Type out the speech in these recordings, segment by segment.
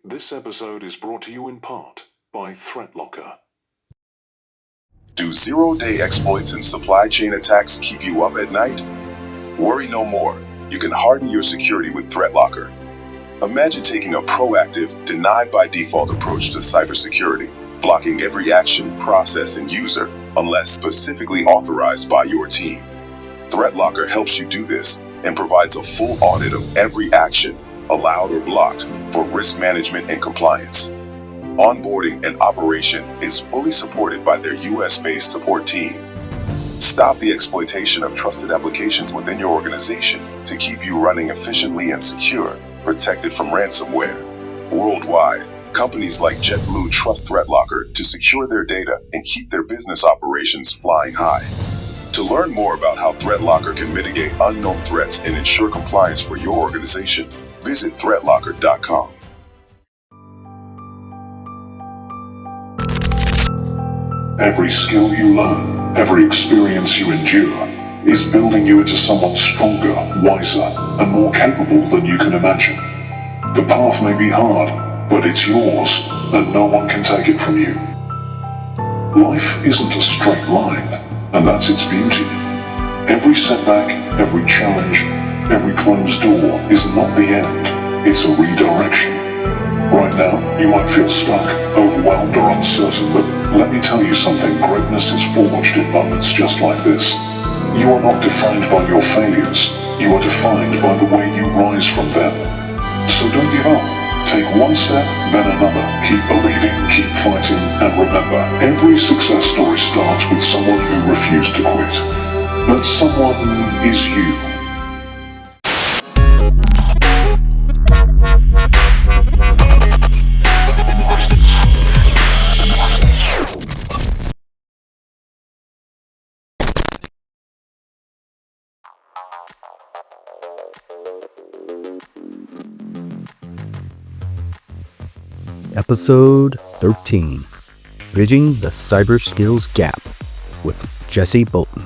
This episode is brought to you in part by ThreatLocker. Do zero-day exploits and supply chain attacks keep you up at night? Worry no more. You can harden your security with ThreatLocker. Imagine taking a proactive, deny-by-default approach to cybersecurity, blocking every action, process, and user unless specifically authorized by your team. ThreatLocker helps you do this and provides a full audit of every action, allowed or blocked, for risk management and compliance. Onboarding and operation is fully supported by their US-based support team. Stop the exploitation of trusted applications within your organization to keep you running efficiently and secure, protected from ransomware. Worldwide, companies like JetBlue trust ThreatLocker to secure their data and keep their business operations flying high. To learn more about how ThreatLocker can mitigate unknown threats and ensure compliance for your organization, visit threatlocker.com. Every skill you learn, every experience you endure, is building you into someone stronger, wiser, and more capable than you can imagine. The path may be hard, but it's yours, and no one can take it from you. Life isn't a straight line, and that's its beauty. Every setback, every challenge, every closed door is not the end, it's a redirection. Right now, you might feel stuck, overwhelmed, or uncertain, but let me tell you something, greatness is forged in moments just like this. You are not defined by your failures, you are defined by the way you rise from them. So don't give up. Take one step, then another. Keep believing, keep fighting, and remember, every success story starts with someone who refused to quit. That someone is you. Episode 13, Bridging the Cyber Skills Gap with Jessie Bolton.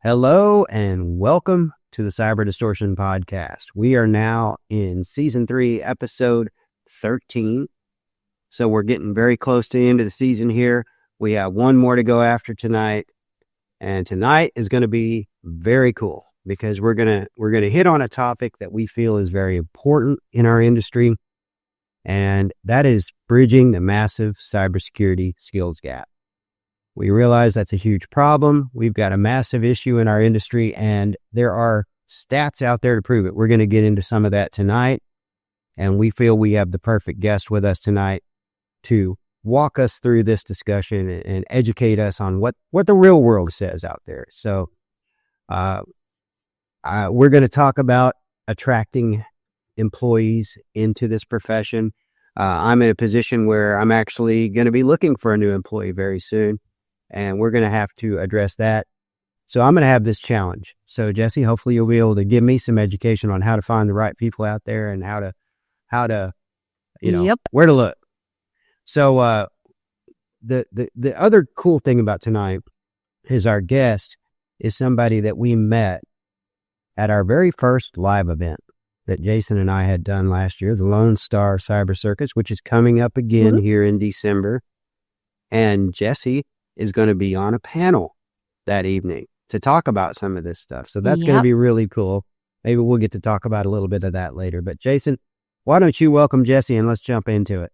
Hello and welcome to the Cyber Distortion Podcast. We are now in Season 3, Episode 13. So we're getting very close to the end of the season here. We have one more to go after tonight. And tonight is going to be very cool, because we're gonna hit on a topic that we feel is very important in our industry, and that is bridging the massive cybersecurity skills gap. We realize that's a huge problem. We've got a massive issue in our industry, and there are stats out there to prove it. We're going to get into some of that tonight, and we feel we have the perfect guest with us tonight to walk us through this discussion and educate us on what the real world says out there. So, we're going to talk about attracting employees into this profession. I'm in a position where I'm actually going to be looking for a new employee very soon, and we're going to have to address that. So I'm going to have this challenge. So Jessie, hopefully you'll be able to give me some education on how to find the right people out there and how to, where to look. So, the other cool thing about tonight is our guest is somebody that we met at our very first live event that Jason and I had done last year, the Lone Star Cyber Circus, which is coming up again here in December. And Jessie is going to be on a panel that evening to talk about some of this stuff. So that's going to be really cool. Maybe we'll get to talk about a little bit of that later. But Jason, why don't you welcome Jessie and let's jump into it.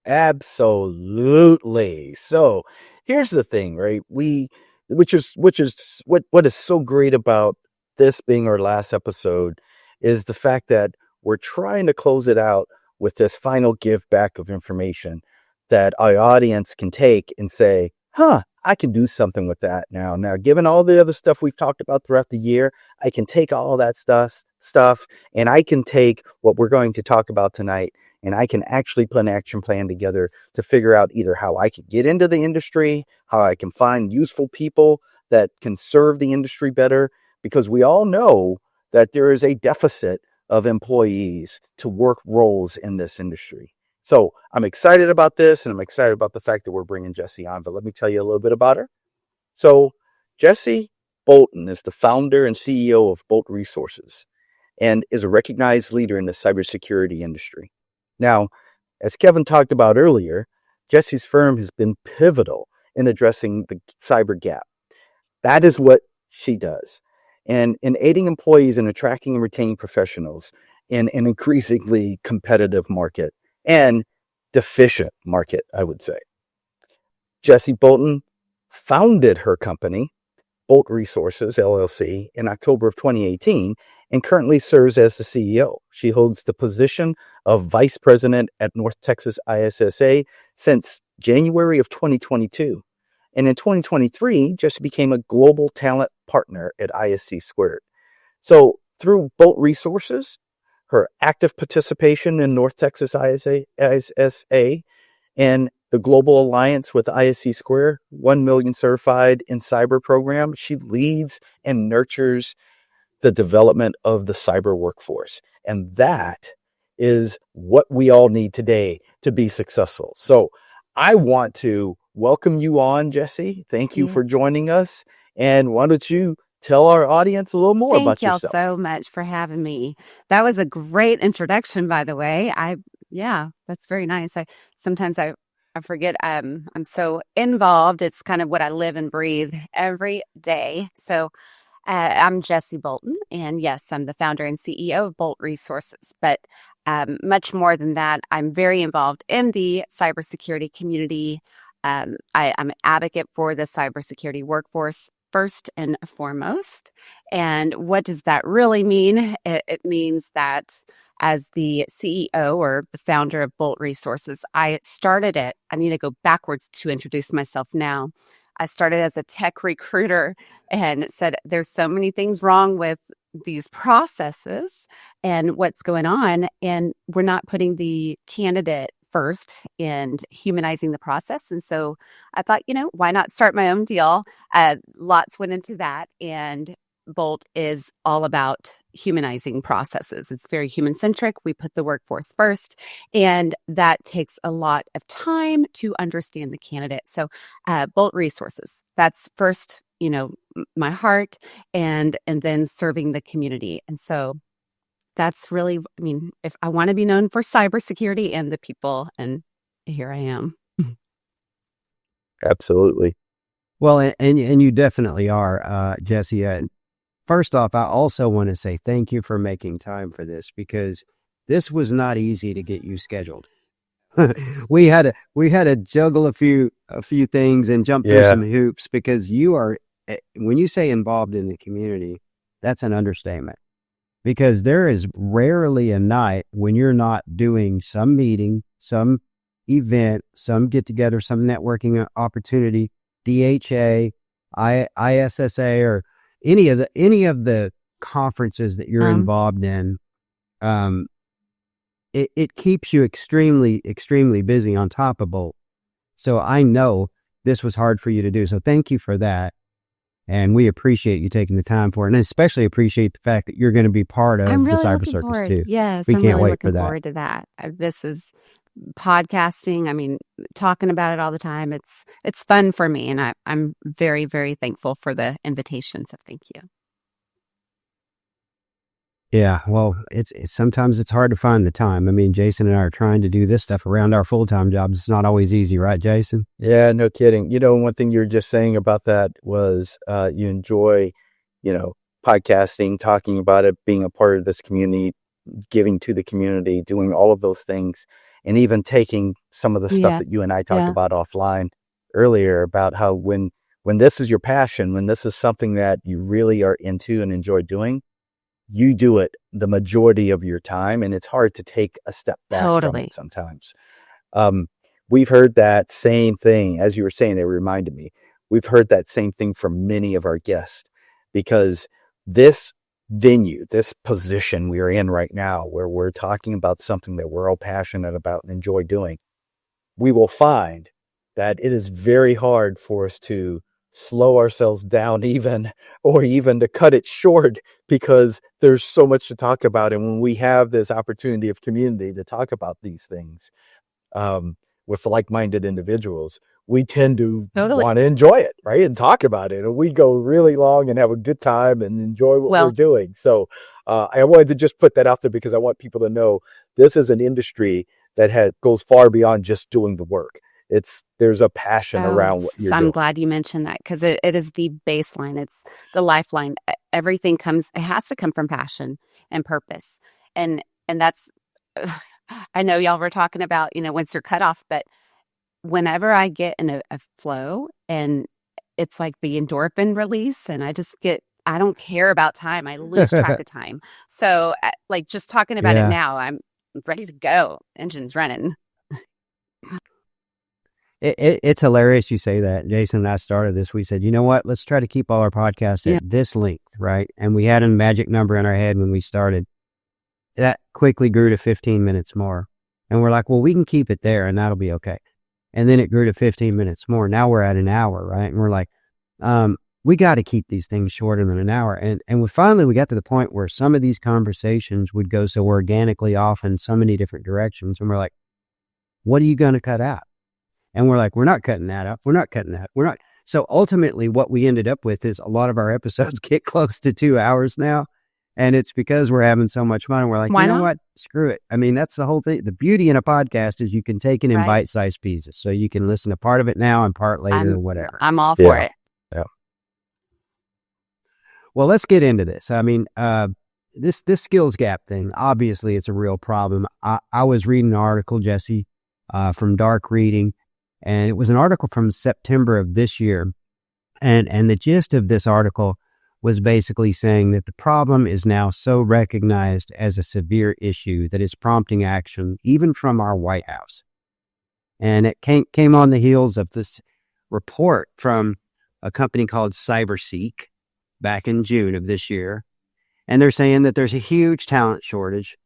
Absolutely. So here's the thing, right? Which is what is so great about this being our last episode is the fact that we're trying to close it out with this final give back of information that our audience can take and say, I can do something with that now. Now, given all the other stuff we've talked about throughout the year, I can take all that stuff and I can take what we're going to talk about tonight and I can actually put an action plan together to figure out either how I could get into the industry, how I can find useful people that can serve the industry better, because we all know that there is a deficit of employees to work roles in this industry. So I'm excited about this, and I'm excited about the fact that we're bringing Jessie on, but let me tell you a little bit about her. So Jessie Bolton is the founder and CEO of Bolt Resources. and is a recognized leader in the cybersecurity industry. Now, as Kevin talked about earlier, Jessie's firm has been pivotal in addressing the cyber gap. That is what she does. And in aiding employees in attracting and retaining professionals in an increasingly competitive market and deficient market, I would say. Jessie Bolton founded her company, Bolt Resources, LLC, in October of 2018 and currently serves as the CEO. She holds the position of Vice President at North Texas ISSA since January of 2022. And in 2023, Jessie became a global talent partner at ISC Squared. So through Bolt Resources, her active participation in North Texas ISSA, and the Global Alliance with ISC Square, 1 million certified in cyber program, she leads and nurtures the development of the cyber workforce. And that is what we all need today to be successful. So I want to welcome you on, Jessie. Thank you for joining us. And why don't you tell our audience a little more about yourself? Thank y'all so much for having me. That was a great introduction, by the way. That's very nice. Sometimes I forget I'm so involved. It's kind of what I live and breathe every day. So I'm Jessie Bolton, and yes, I'm the founder and CEO of Bolt Resources. But much more than that, I'm very involved in the cybersecurity community. I'm an advocate for the cybersecurity workforce first and foremost. And what does that really mean? It means that as the CEO or the founder of Bolt Resources, I need to go backwards to introduce myself now. I started as a tech recruiter and said, there's so many things wrong with these processes and what's going on. And we're not putting the candidate first and humanizing the process. And so I thought, why not start my own deal? Lots went into that. And Bolt is all about humanizing processes. It's very human-centric. We put the workforce first, and that takes a lot of time to understand the candidate. So Bolt Resources, that's first, my heart, and then serving the community. And so that's really, if I want to be known for cybersecurity and the people, and here I am. Absolutely. Well, and you definitely are, Jessie. First off, I also want to say thank you for making time for this, because this was not easy to get you scheduled. we had to juggle a few things and jump through some hoops, because you are, when you say involved in the community, that's an understatement. Because there is rarely a night when you're not doing some meeting, some event, some get together, some networking opportunity, DHA, ISSA, or any of the conferences that you're involved in. It keeps you extremely, extremely busy on top of Bolt. So I know this was hard for you to do. So thank you for that. And we appreciate you taking the time for it, and especially appreciate the fact that you're going to be part of the Cyber Circus too. Yes, we I'm can't really wait looking for that. forward to that. This is podcasting. Talking about it all the time. It's fun for me, and I'm very, very thankful for the invitation. So thank you. Yeah, well, it's sometimes it's hard to find the time. Jason and I are trying to do this stuff around our full-time jobs. It's not always easy, right, Jason? Yeah, no kidding. One thing you were just saying about that was you enjoy, podcasting, talking about it, being a part of this community, giving to the community, doing all of those things, and even taking some of the stuff that you and I talked about offline earlier about how when this is your passion, when this is something that you really are into and enjoy doing, you do it the majority of your time, and it's hard to take a step back from it sometimes. We've heard that same thing, as you were saying, that reminded me. We've heard that same thing from many of our guests, because this venue, this position we're in right now, where we're talking about something that we're all passionate about and enjoy doing, we will find that it is very hard for us to slow ourselves down even to cut it short, because there's so much to talk about. And when we have this opportunity of community to talk about these things with like-minded individuals, we tend to want to enjoy it, right? And talk about it. And we go really long and have a good time and enjoy what we're doing. So I wanted to just put that out there because I want people to know this is an industry that goes far beyond just doing the work. There's a passion around what you're I'm doing. glad you mentioned that, because it is the baseline. It's the lifeline. Everything it has to come from passion and purpose. And that's, I know y'all were talking about, once you're cut off, but whenever I get in a flow and it's like the endorphin release, and I don't care about time. I lose track of time. So like just talking about it now, I'm ready to go. Engine's running. It's hilarious you say that. Jason and I started this. We said, you know what? Let's try to keep all our podcasts at this length, right? And we had a magic number in our head when we started. That quickly grew to 15 minutes more. And we're like, well, we can keep it there and that'll be okay. And then it grew to 15 minutes more. Now we're at an hour, right? And we're like, we got to keep these things shorter than an hour. And we finally got to the point where some of these conversations would go so organically off in so many different directions. And we're like, what are you going to cut out? And we're like, we're not cutting that up. We're not cutting that. We're not. So ultimately what we ended up with is a lot of our episodes get close to 2 hours now. And it's because we're having so much fun. And we're like, you know what? Screw it. I mean, that's the whole thing. The beauty in a podcast is you can take it in bite-sized pieces. So you can listen to part of it now and part later or whatever. I'm all for it. Yeah. Well, let's get into this. I mean, this skills gap thing, obviously it's a real problem. I was reading an article, Jessie, from Dark Reading, and it was an article from September of this year. And the gist of this article was basically saying that the problem is now so recognized as a severe issue that it's prompting action, even from our White House. And it came on the heels of this report from a company called CyberSecurity back in June of this year. And they're saying that there's a huge talent shortage.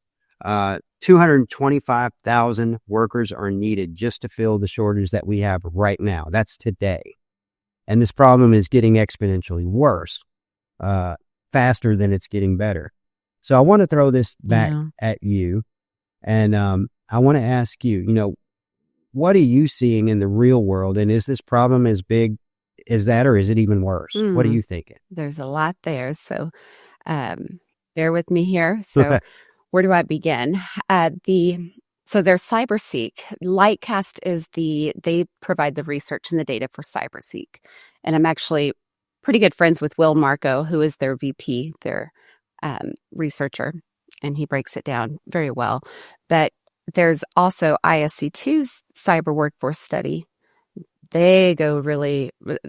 225,000 workers are needed just to fill the shortage that we have right now. That's today. And this problem is getting exponentially worse, faster than it's getting better. So I want to throw this back at you. And I want to ask you, what are you seeing in the real world? And is this problem as big as that, or is it even worse? What are you thinking? There's a lot there. So bear with me here. So where do I begin? So there's CyberSec. Lightcast they provide the research and the data for CyberSec. And I'm actually pretty good friends with Will Marco, who is their VP, their researcher, and he breaks it down very well. But there's also ISSA2's cyber workforce study. They go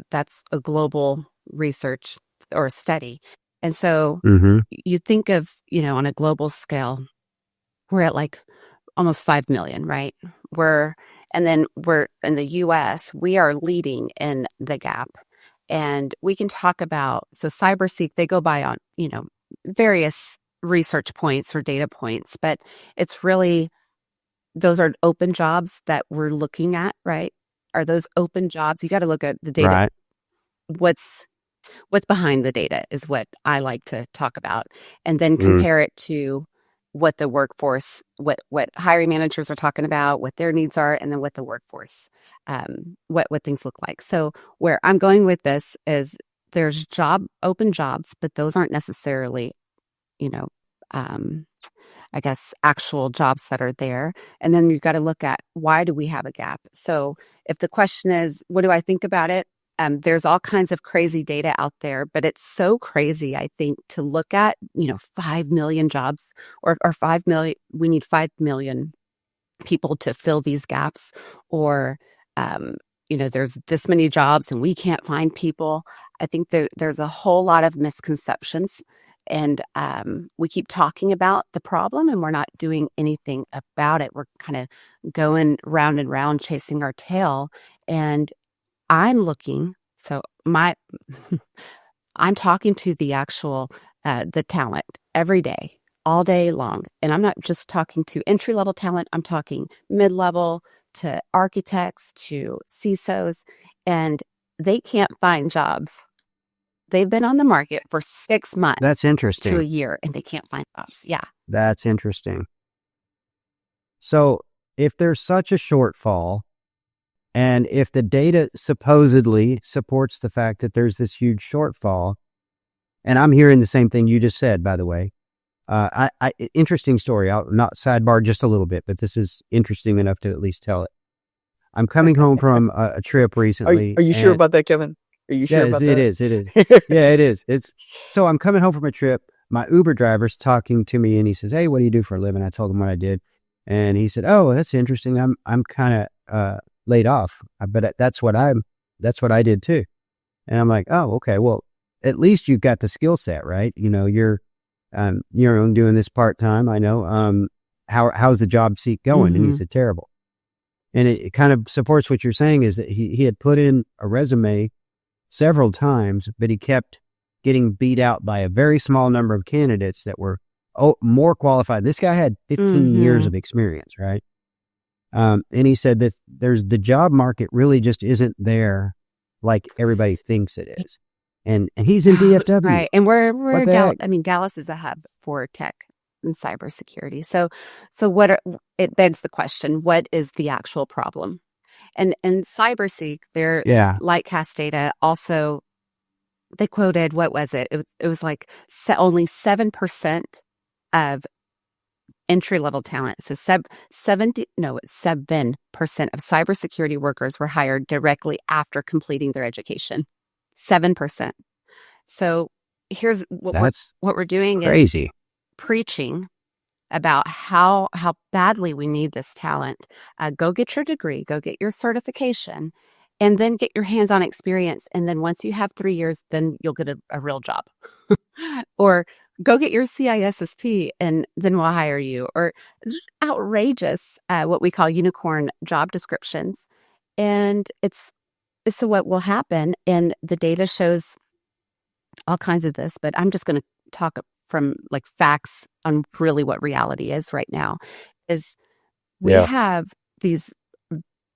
that's a global research or study. And so you think of, on a global scale, we're at like almost 5 million, right? And then we're in the US, we are leading in the gap. And we can talk about, so CyberSec, they go by on, various research points or data points, but it's really, those are open jobs that we're looking at, right? Are those open jobs? You got to look at the data. Right. What's behind the data is what I like to talk about, and then compare it to what the workforce, what hiring managers are talking about, what their needs are, and then what the workforce, what things look like. So where I'm going with this is there's open jobs, but those aren't necessarily, I guess, actual jobs that are there. And then you've got to look at, why do we have a gap? So if the question is, what do I think about it? There's all kinds of crazy data out there, but it's so crazy, I think, to look at, 5 million jobs or 5 million, we need 5 million people to fill these gaps, or, there's this many jobs and we can't find people. I think there's a whole lot of misconceptions, and we keep talking about the problem and we're not doing anything about it. We're kind of going round and round chasing our tail. And I'm looking, so I'm talking to the actual, the talent every day, all day long. And I'm not just talking to entry-level talent. I'm talking mid-level to architects to CISOs, and they can't find jobs. They've been on the market for 6 months. That's interesting. To a year, and they can't find jobs. Yeah. That's interesting. So if there's such a shortfall, and if the data supposedly supports the fact that there's this huge shortfall, and I'm hearing the same thing you just said, by the way, Interesting story. I'll not sidebar just a little bit, but this is interesting enough to at least tell it. I'm coming home from a trip recently. Are you sure about that, Kevin? Are you sure about that? It is. Yeah, it is. So I'm coming home from a trip. My Uber driver's talking to me and he says, "Hey, what do you do for a living?" I told him what I did. And he said, "Oh, that's interesting. I'm kind of laid off, but that's what I did too." And I'm like, "Oh, okay. Well, at least you've got the skill set, right? You're doing this part time. I know. How's the job seek going?" And he said, "Terrible." And it kind of supports what you're saying, is that he had put in a resume several times, but he kept getting beat out by a very small number of candidates that were more qualified. This guy had 15 years of experience, right? And he said that the job market really just isn't there like everybody thinks it is. And he's in DFW. Right. And Dallas is a hub for tech and cybersecurity. So it begs the question, what is the actual problem? And CyberSeek, their Lightcast data also, they quoted, what was it? It was like only 7% of entry-level talent. So 7% of cybersecurity workers were hired directly after completing their education. 7%. So here's what we're doing crazy. Is preaching about how badly we need this talent. Go get your degree, go get your certification, and then get your hands-on experience. And then once you have 3 years, then you'll get a real job. Or go get your CISSP and then we'll hire you. Or outrageous, what we call unicorn job descriptions. And so what will happen, and the data shows all kinds of this, but I'm just going to talk from like facts on really what reality is right now, is we have these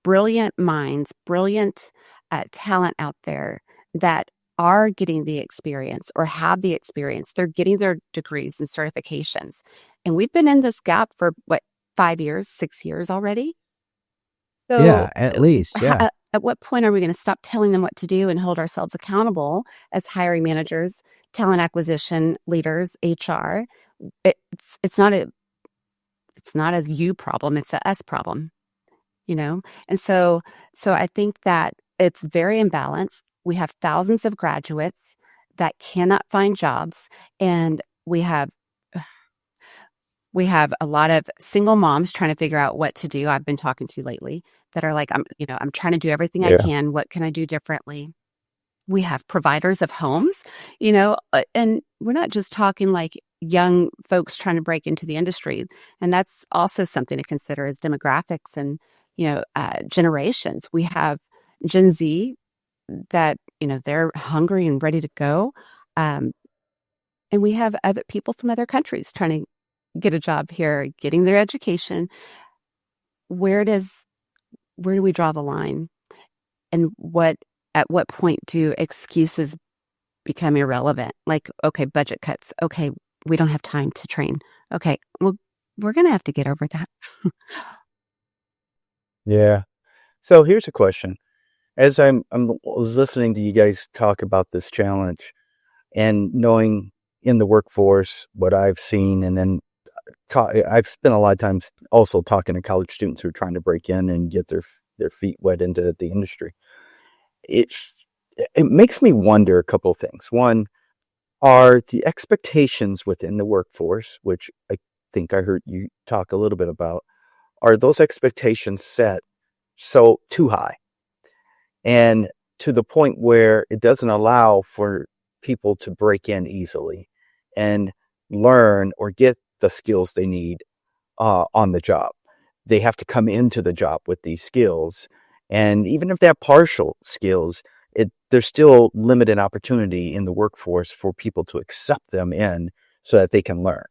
brilliant minds, brilliant talent out there that are getting the experience or have the experience. They're getting their degrees and certifications. And we've been in this gap for 5 years, 6 years already? So yeah, at least. Yeah. At what point are we going to stop telling them what to do and hold ourselves accountable as hiring managers, talent acquisition leaders, HR? It's not a you problem, it's a us problem, And so I think that it's very imbalanced. We have thousands of graduates that cannot find jobs, and we have a lot of single moms trying to figure out what to do. I've been talking to lately that are like, I'm trying to do everything I can. What can I do differently? We have providers of homes, and we're not just talking like young folks trying to break into the industry. And that's also something to consider, is demographics and, generations. We have Gen Z that, they're hungry and ready to go. And we have other people from other countries trying to get a job here, getting their education. Where do we draw the line? And at what point do excuses become irrelevant? Like, okay, budget cuts. Okay, we don't have time to train. Okay, well, we're going to have to get over that. Yeah. So here's a question. As I was listening to you guys talk about this challenge and knowing in the workforce what I've seen, and then I've spent a lot of time also talking to college students who are trying to break in and get their feet wet into the industry. It makes me wonder a couple of things. One, are the expectations within the workforce, which I think I heard you talk a little bit about, are those expectations set so too high? And to the point where it doesn't allow for people to break in easily and learn or get the skills they need on the job. They have to come into the job with these skills. And even if they have partial skills, there's still limited opportunity in the workforce for people to accept them in so that they can learn.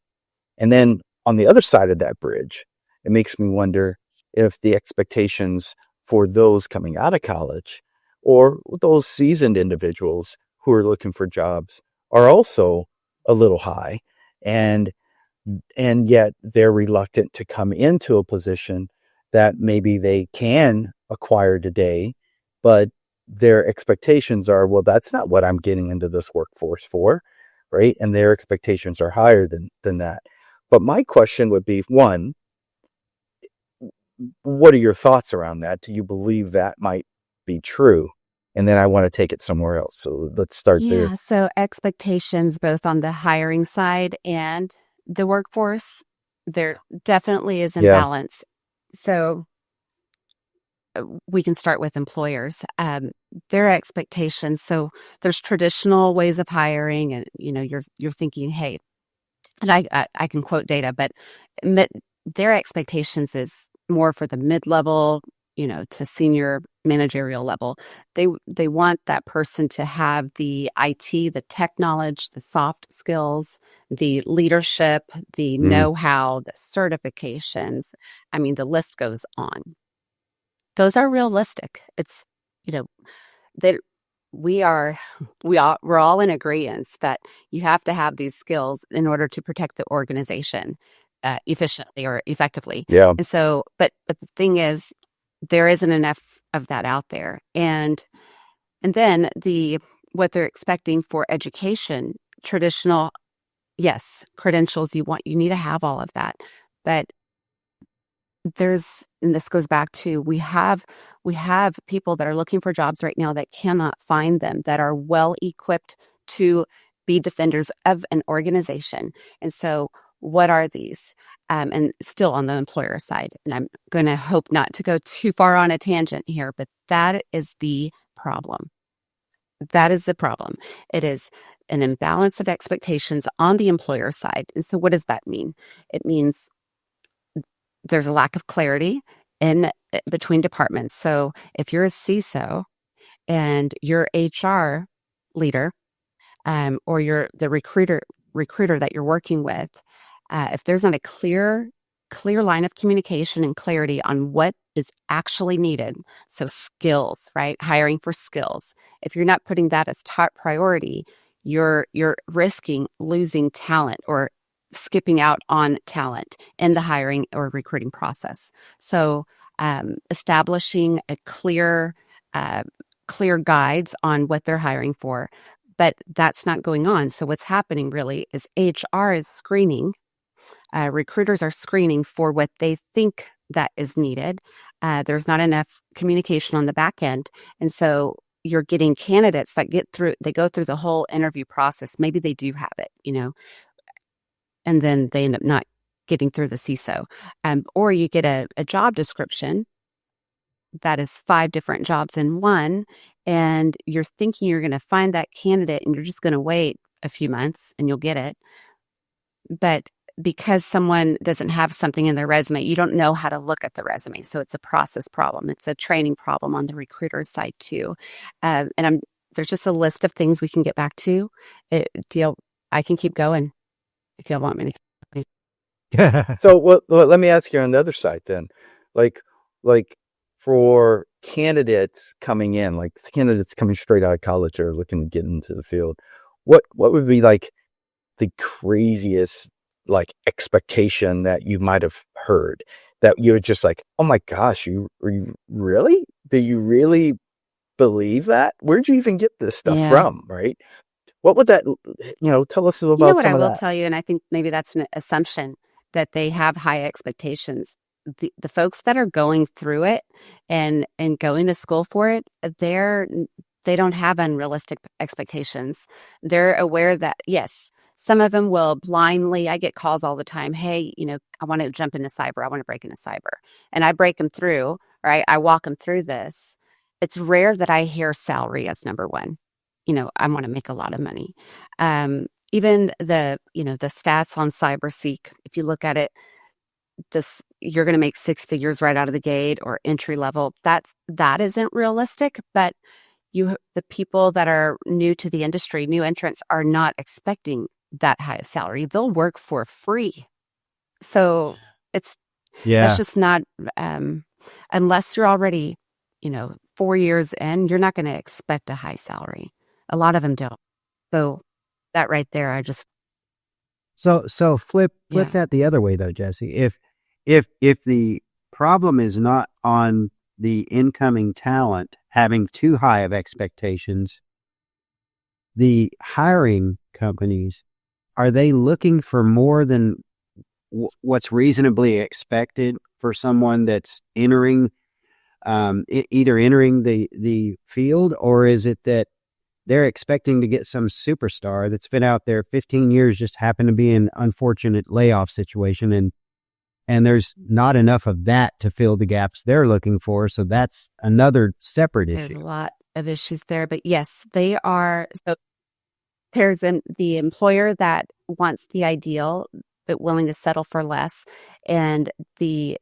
And then on the other side of that bridge, it makes me wonder if the expectations for those coming out of college or those seasoned individuals who are looking for jobs are also a little high, and yet they're reluctant to come into a position that maybe they can acquire today, but their expectations are, well, that's not what I'm getting into this workforce for, right? And their expectations are higher than that. But my question would be, one, what are your thoughts around that? Do you believe that might be true? And then I want to take it somewhere else. So let's start there. Yeah. So expectations both on the hiring side and the workforce, there definitely is Yeah. imbalance. So we can start with employers. Their expectations. So there's traditional ways of hiring, and you're thinking, hey, and I can quote data, but their expectations is more for the mid-level, to senior managerial level. They want that person to have the IT, the tech knowledge, the soft skills, the leadership, the know-how, the certifications. I mean, the list goes on. Those are realistic. It's, that we're all in agreement that you have to have these skills in order to protect the organization efficiently or effectively. Yeah. And so, but the thing is, there isn't enough of that out there. And then what they're expecting for education, traditional, yes, credentials, you need to have all of that. But and this goes back to, we have people that are looking for jobs right now that cannot find them, that are well equipped to be defenders of an organization. And so what are these? And still on the employer side, and I'm going to hope not to go too far on a tangent here, but that is the problem. That is the problem. It is an imbalance of expectations on the employer side. And so what does that mean? It means there's a lack of clarity in between departments. So if you're a CISO and your HR leader, or you're the recruiter that you're working with, if there's not a clear line of communication and clarity on what is actually needed, so skills, right? Hiring for skills. If you're not putting that as top priority, you're risking losing talent or skipping out on talent in the hiring or recruiting process. So establishing a clear guides on what they're hiring for, but that's not going on. So what's happening really is HR is screening, recruiters are screening for what they think that is needed. There's not enough communication on the back end. And so you're getting candidates that they go through the whole interview process. Maybe they do have it, and then they end up not getting through the CISO. Or you get a job description that is 5 different jobs in one, and you're thinking you're going to find that candidate and you're just going to wait a few months and you'll get it. But because someone doesn't have something in their resume, you don't know how to look at the resume. So it's a process problem. It's a training problem on the recruiter's side too. And there's just a list of things we can get back to. I can keep going if you want me to. So let me ask you on the other side then, like for candidates coming in, like candidates coming straight out of college or looking to get into the field, what would be like the craziest like expectation that you might have heard that you're just like, oh my gosh, you really? Do you really believe that? Where'd you even get this stuff from? Right? What would that, tell us about what some I of will that. tell you, and I think maybe that's an assumption, that they have high expectations. The folks that are going through it and going to school for it, they don't have unrealistic expectations. They're aware that, yes, some of them will blindly, I get calls all the time, hey, I want to jump into cyber. I want to break into cyber. And I break them through, right? I walk them through this. It's rare that I hear salary as number one. I want to make a lot of money. Even the stats on CyberSeek, if you look at it, you're going to make 6 figures right out of the gate or entry level. That isn't realistic, but the people that are new to the industry, new entrants, are not expecting that high of salary. They'll work for free. So that's just not, unless you're already, 4 years in, you're not going to expect a high salary. A lot of them don't. So that right there, I just. So flip that the other way though, Jessie. If the problem is not on the incoming talent having too high of expectations, the hiring companies, are they looking for more than what's reasonably expected for someone that's entering, either entering the field, or is it that they're expecting to get some superstar that's been out there 15 years, just happened to be in an unfortunate layoff situation, and there's not enough of that to fill the gaps they're looking for. So that's another separate There's issue. a lot of issues there, but yes, they are. So there's the employer that wants the ideal, but willing to settle for less. And the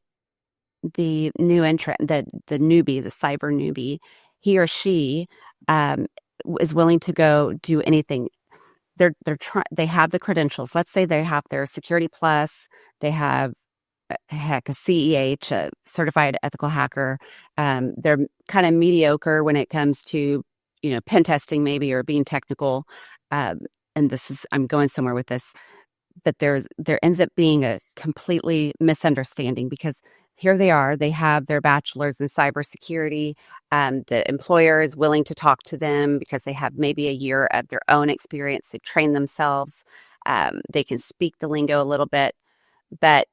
new entrant, the newbie, the cyber newbie, he or she is willing to go do anything. They have the credentials. Let's say they have their Security Plus, they have a CEH, a certified ethical hacker. They're kind of mediocre when it comes to, pen testing maybe, or being technical. And I'm going somewhere with this, but there ends up being a completely misunderstanding, because here they are, they have their bachelor's in cybersecurity. The employer is willing to talk to them because they have maybe a year of their own experience. They've trained themselves. They can speak the lingo a little bit, but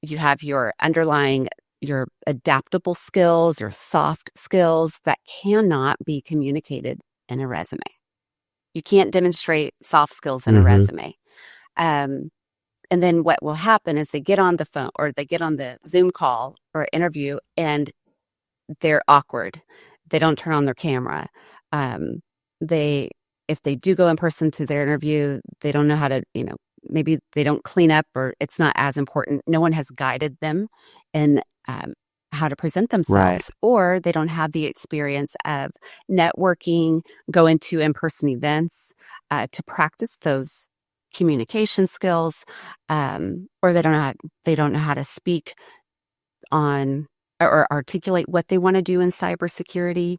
you have your adaptable skills, your soft skills that cannot be communicated in a resume. You can't demonstrate soft skills in a resume. And then what will happen is they get on the phone, or they get on the Zoom call or interview, and they're awkward. They don't turn on their camera. If they do go in person to their interview, they don't know how to, maybe they don't clean up, or it's not as important. No one has guided them in how to present themselves, Right. or they don't have the experience of networking, going to in-person events to practice those communication skills, or they don't know how to speak on or articulate what they want to do in cybersecurity.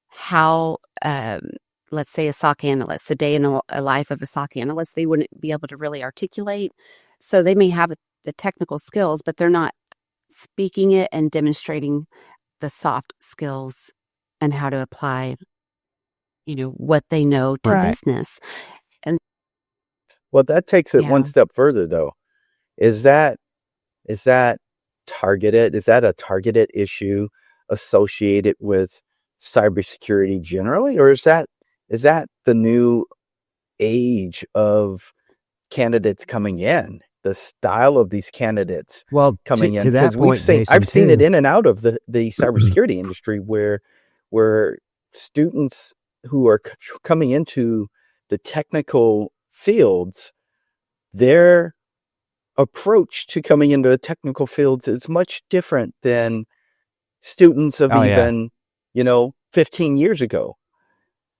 How, let's say a SOC analyst, the day in the life of a SOC analyst, they wouldn't be able to really articulate. So they may have the technical skills, but they're not speaking it and demonstrating the soft skills and how to apply, what they know to Right. business. And Well, that takes it one Yeah. step further, though. Is that targeted? Is that a targeted issue associated with cybersecurity generally, or is that the new age of candidates coming in? The style of these candidates Well, coming in, to that because point, I've seen it too. in and out of the cybersecurity industry, where students who are coming into the technical fields, their approach to coming into the technical fields is much different than students of Oh, yeah. even 15 years ago.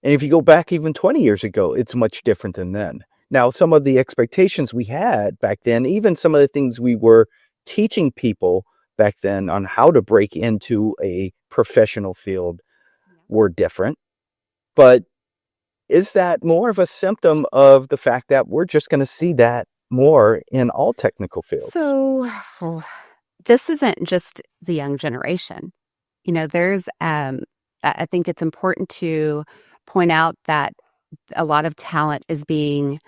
And if you go back even 20 years ago, it's much different than then. Now, some of the expectations we had back then, even some of the things we were teaching people back then on how to break into a professional field were different. But is that more of a symptom of the fact that we're just going to see that more in all technical fields? So this isn't just the young generation. There's, I think it's important to point out that a lot of talent is being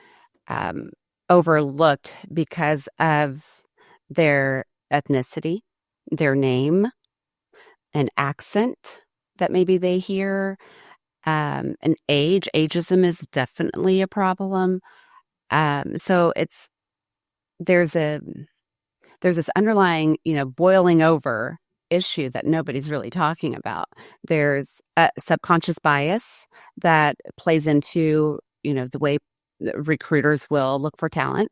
overlooked because of their ethnicity, their name, an accent that maybe they hear, an age. Ageism is definitely a problem. So there's this underlying, boiling over issue that nobody's really talking about. There's a subconscious bias that plays into, the way recruiters will look for talent,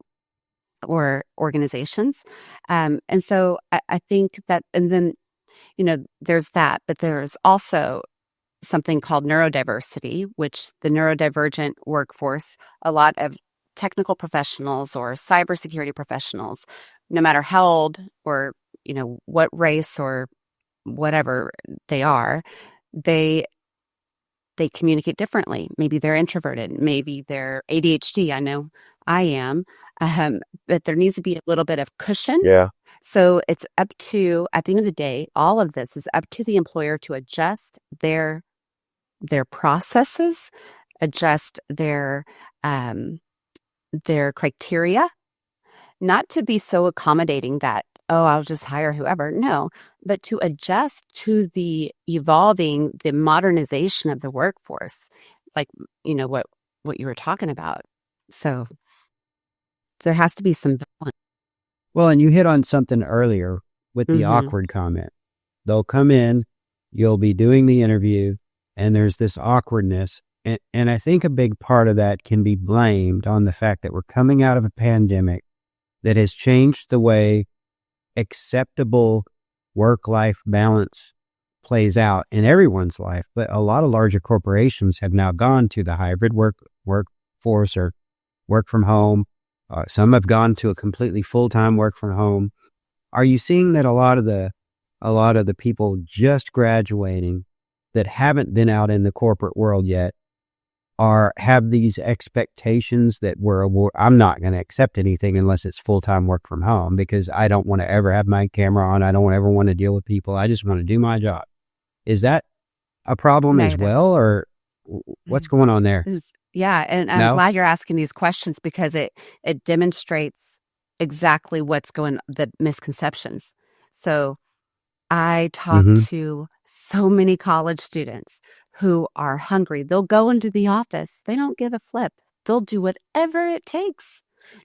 or organizations. And so I think that, and then, there's that, but there's also something called neurodiversity, which the neurodivergent workforce, a lot of technical professionals or cybersecurity professionals, no matter how old or, what race or whatever they are, they communicate differently. Maybe they're introverted. Maybe they're ADHD. I know I am. But there needs to be a little bit of cushion. Yeah. So it's up to, at the end of the day, all of this is up to the employer to adjust their processes, adjust their criteria, not to be so accommodating that, oh, I'll just hire whoever. No, but to adjust to the modernization of the workforce, like, what you were talking about. So there has to be some balance. Well, and you hit on something earlier with the awkward comment. They'll come in, you'll be doing the interview, and there's this awkwardness. And I think a big part of that can be blamed on the fact that we're coming out of a pandemic that has changed the way acceptable work-life balance plays out in everyone's life. But a lot of larger corporations have now gone to the hybrid workforce or work from home. Some have gone to a completely full-time work from home. Are you seeing that a lot of the people just graduating that haven't been out in the corporate world yet have these expectations that I'm not going to accept anything unless it's full-time work from home because I don't want to ever have my camera on. I don't ever want to deal with people. I just want to do my job. Is that a problem as well, or what's going on there? Yeah, and I'm glad you're asking these questions because it demonstrates exactly the misconceptions. So I talk to so many college students who are hungry. They'll go into the office. They don't give a flip. They'll do whatever it takes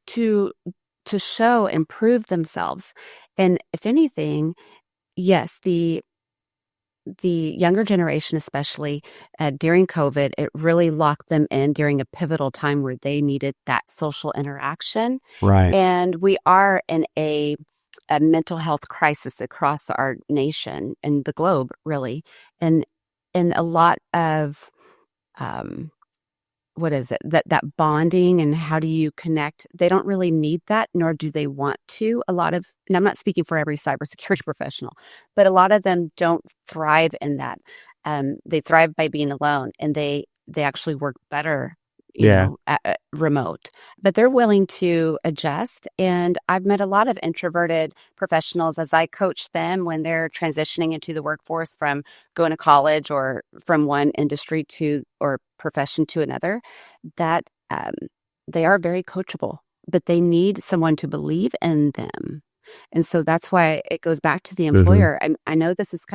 to show and prove themselves. And if anything, yes, the younger generation, especially during COVID, it really locked them in during a pivotal time where they needed that social interaction. Right. And we are in a mental health crisis across our nation and the globe, really. And a lot of, that bonding and how do you connect? They don't really need that, nor do they want to. And I'm not speaking for every cybersecurity professional, but a lot of them don't thrive in that. They thrive by being alone, and they actually work better remote, but they're willing to adjust. And I've met a lot of introverted professionals as I coach them when they're transitioning into the workforce from going to college or from one industry or profession to another, that they are very coachable, but they need someone to believe in them. And so that's why it goes back to the employer. I know this is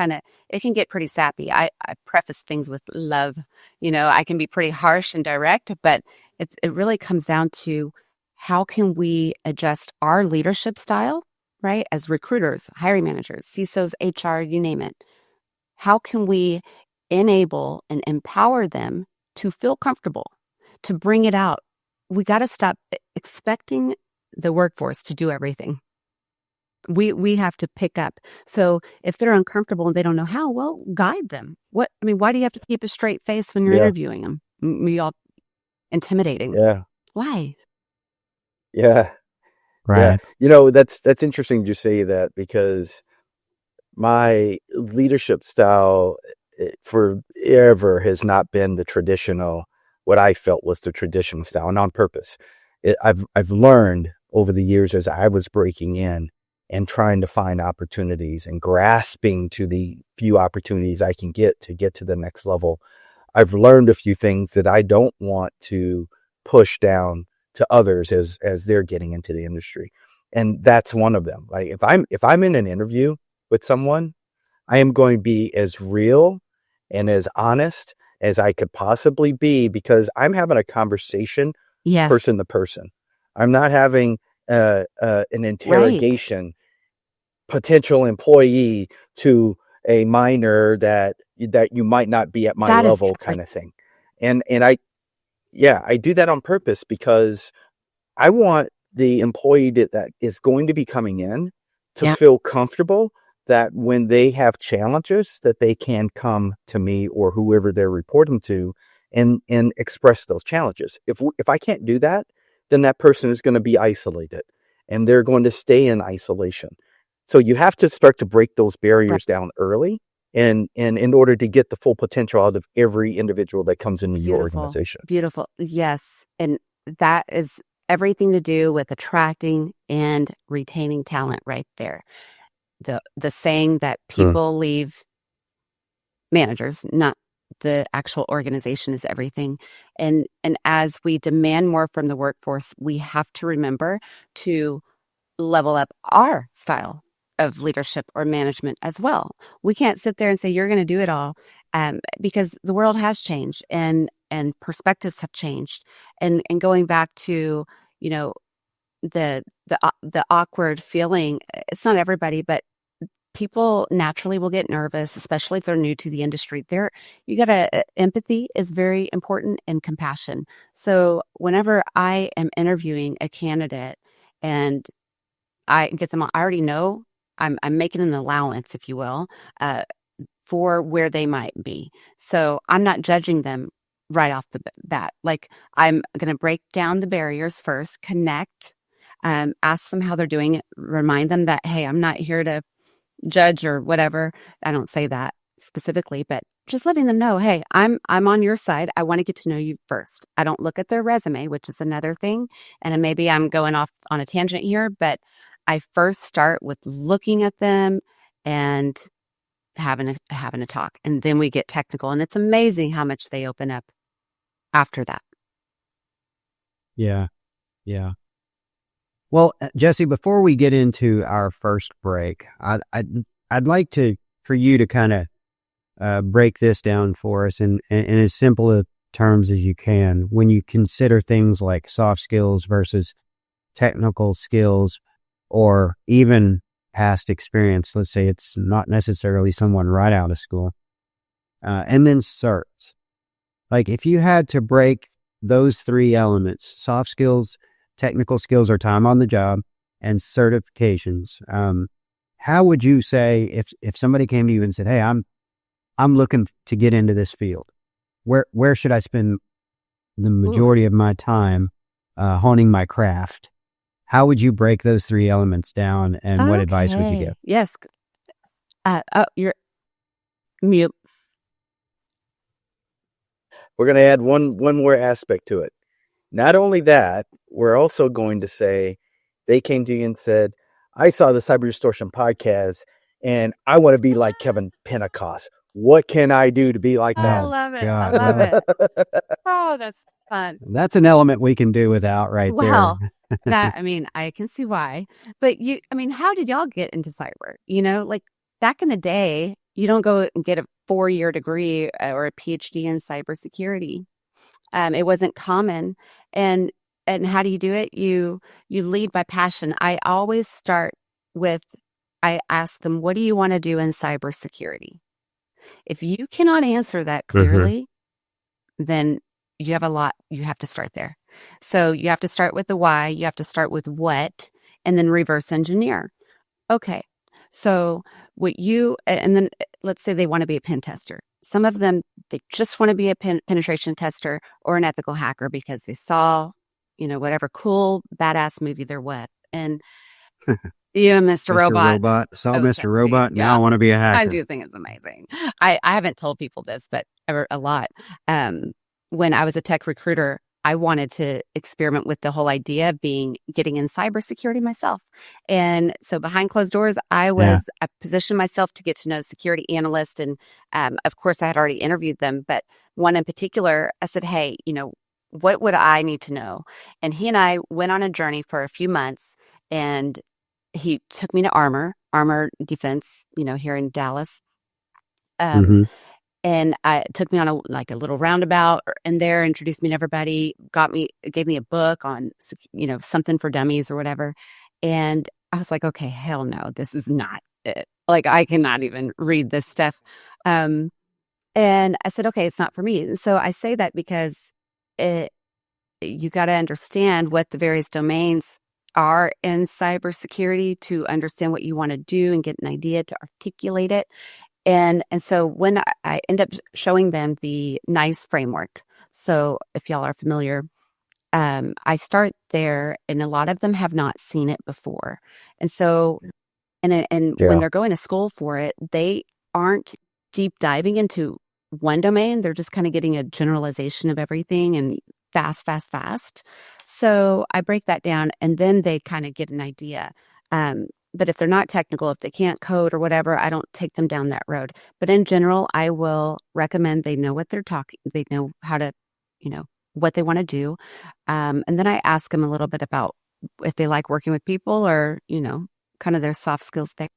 it can get pretty sappy. I preface things with love. I can be pretty harsh and direct, but it really comes down to how can we adjust our leadership style, right? As recruiters, hiring managers, CISOs, HR, you name it. How can we enable and empower them to feel comfortable, to bring it out? We got to stop expecting the workforce to do everything. We have to pick up. So if they're uncomfortable and they don't know how, well, guide them. Why do you have to keep a straight face when you're interviewing them? We all intimidating. Yeah. Why? Yeah. Right. Yeah. That's interesting you say that because my leadership style forever has not been the traditional, what I felt was the traditional style, and on purpose. I've learned over the years as I was breaking in and trying to find opportunities and grasping to the few opportunities I can get to the next level. I've learned a few things that I don't want to push down to others as they're getting into the industry. And that's one of them. Like if I'm in an interview with someone, I am going to be as real and as honest as I could possibly be because I'm having a conversation person to person. I'm not having an interrogation potential employee to a minor that you might not be at my level kind of thing. And I do that on purpose because I want the employee that is going to be coming in to feel comfortable that when they have challenges that they can come to me or whoever they're reporting to and express those challenges. If I can't do that, then that person is going to be isolated and they're going to stay in isolation. So you have to start to break those barriers down early and in order to get the full potential out of every individual that comes into your organization. Beautiful. Yes. And that is everything to do with attracting and retaining talent right there. The saying that people leave managers, not the actual organization, is everything. And as we demand more from the workforce, we have to remember to level up our style of leadership or management as well. We can't sit there and say, you're going to do it all, because the world has changed and perspectives have changed. And going back to, you know, the awkward feeling, it's not everybody, but people naturally will get nervous, especially if they're new to the industry. Empathy is very important, and compassion. So whenever I am interviewing a candidate and I get them, I already know I'm making an allowance, if you will, for where they might be. So I'm not judging them right off the bat. Like, I'm going to break down the barriers first, connect, ask them how they're doing it, remind them that, hey, I'm not here to judge or whatever. I don't say that specifically, but just letting them know, hey, I'm on your side. I want to get to know you first. I don't look at their resume, which is another thing. And maybe I'm going off on a tangent here, but I first start with looking at them and having a talk, and then we get technical, and it's amazing how much they open up after that. Yeah. Yeah. Well, Jessie, before we get into our first break, I'd like for you to kind of break this down for us in as simple a terms as you can. When you consider things like soft skills versus technical skills, or even past experience, let's say it's not necessarily someone right out of school, and then certs. Like, if you had to break those three elements, soft skills, technical skills or time on the job, and certifications, how would you say, if somebody came to you and said, hey, I'm looking to get into this field, where should I spend the majority of my time honing my craft? How would you break those three elements down, and what advice would you give? Yes. You're mute. We're going to add one more aspect to it. Not only that, we're also going to say they came to you and said, I saw the Cyber Distortion podcast and I want to be like Kevin Pentecost. What can I do to be like that? I love it. God, I love it. Oh, that's fun. That's an element we can do without there. I can see why. But how did y'all get into cyber? Like, back in the day, you don't go and get a 4-year degree or a PhD in cybersecurity. It wasn't common. And how do you do it? You lead by passion. I always start with, I ask them, what do you want to do in cybersecurity? If you cannot answer that clearly, then you have a lot. You have to start there. So you have to start with the why, you have to start with what, and then reverse engineer. Okay. So and then let's say they want to be a pen tester. Some of them, they just want to be a penetration tester or an ethical hacker because they saw, whatever cool, badass movie they're with. And Mr. Robot. Saw Mr. Robot. Now I want to be a hacker. I do think it's amazing. I haven't told people this, but a lot. When I was a tech recruiter, I wanted to experiment with the whole idea of getting in cybersecurity myself. And so behind closed doors, I positioned myself to get to know security analysts. And of course, I had already interviewed them. But one in particular, I said, hey, what would I need to know? And he and I went on a journey for a few months. And he took me to Armor Defense, here in Dallas. And it took me on a little roundabout in there, introduced me to everybody, gave me a book on, something for dummies or whatever. And I was like, okay, hell no, this is not it. Like, I cannot even read this stuff. And I said, okay, it's not for me. And so I say that because you got to understand what the various domains are in cybersecurity to understand what you want to do and get an idea to articulate it. And so when I end up showing them the NICE framework, so if y'all are familiar, I start there, and a lot of them have not seen it before. And so, when they're going to school for it, they aren't deep diving into one domain. They're just kind of getting a generalization of everything and fast. So I break that down, and then they kind of get an idea. But if they're not technical, if they can't code or whatever, I don't take them down that road. But in general, I will recommend they know what they're talking, they know how to, what they want to do. And then I ask them a little bit about if they like working with people or, kind of their soft skills there.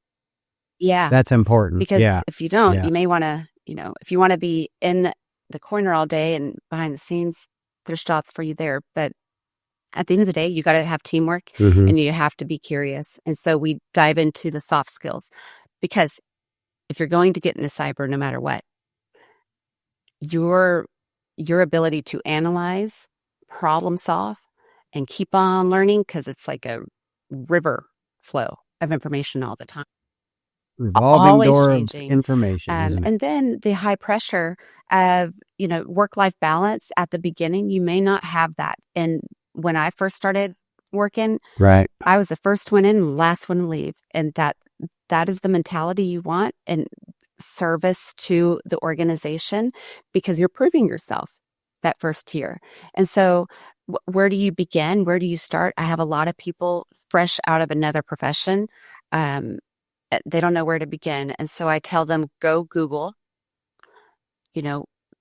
Yeah. That's important. Because Yeah. if you don't, Yeah. you may want to, if you want to be in the corner all day and behind the scenes, there's jobs for you there. But at the end of the day, you got to have teamwork Mhm. and you have to be curious. And so we dive into the soft skills, because if you're going to get into cyber, no matter what, your ability to analyze, problem solve, and keep on learning, because it's like a river flow of information all the time. Revolving Always door changing. of information, isn't it? And then the high pressure of, work-life balance at the beginning, you may not have that. And when I first started working, Right. I was the first one in, last one to leave. And that is the mentality you want, and service to the organization, because you're proving yourself that first year. And so where do you begin? Where do you start? I have a lot of people fresh out of another profession. They don't know where to begin. And so I tell them, go Google,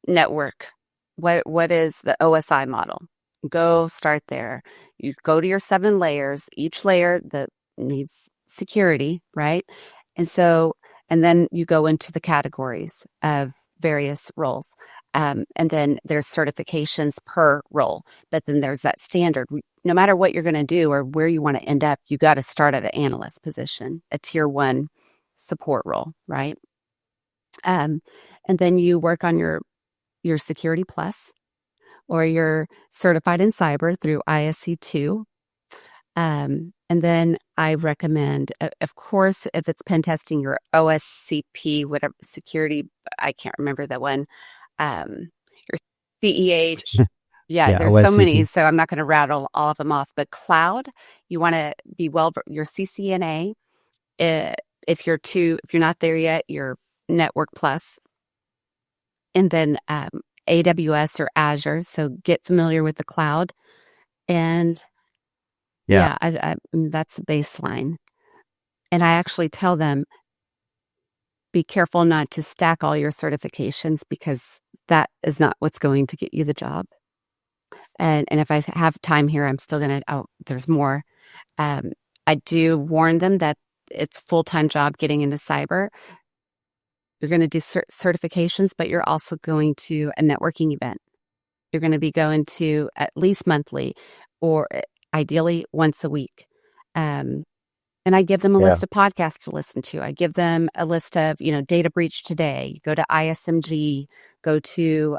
network. What is the OSI model? Go start there. You go to your 7 layers, each layer that needs security, right? And then you go into the categories of various roles. And then there's certifications per role, but then there's that standard. No matter what you're going to do or where you want to end up, you got to start at an analyst position, a tier 1 support role, right? And then you work on your Security Plus, or you're certified in cyber through ISSA 2. And then I recommend, of course, if it's pen testing, your OSCP, whatever security, I can't remember that one. Your CEH. Yeah, there's so many, so I'm not going to rattle all of them off. But cloud, you want to be your CCNA. If you're not there yet, your Network Plus, and then AWS or Azure. So get familiar with the cloud, and I that's the baseline. And I actually tell them, be careful not to stack all your certifications, because that is not what's going to get you the job. And if I have time here, I'm still going to, there's more. I do warn them that it's a full-time job getting into cyber. You're going to do certifications, but you're also going to a networking event. You're going to be going to at least monthly, or ideally once a week. And I give them a list of podcasts to listen to. I give them a list of, Data Breach Today, go to ISMG, go to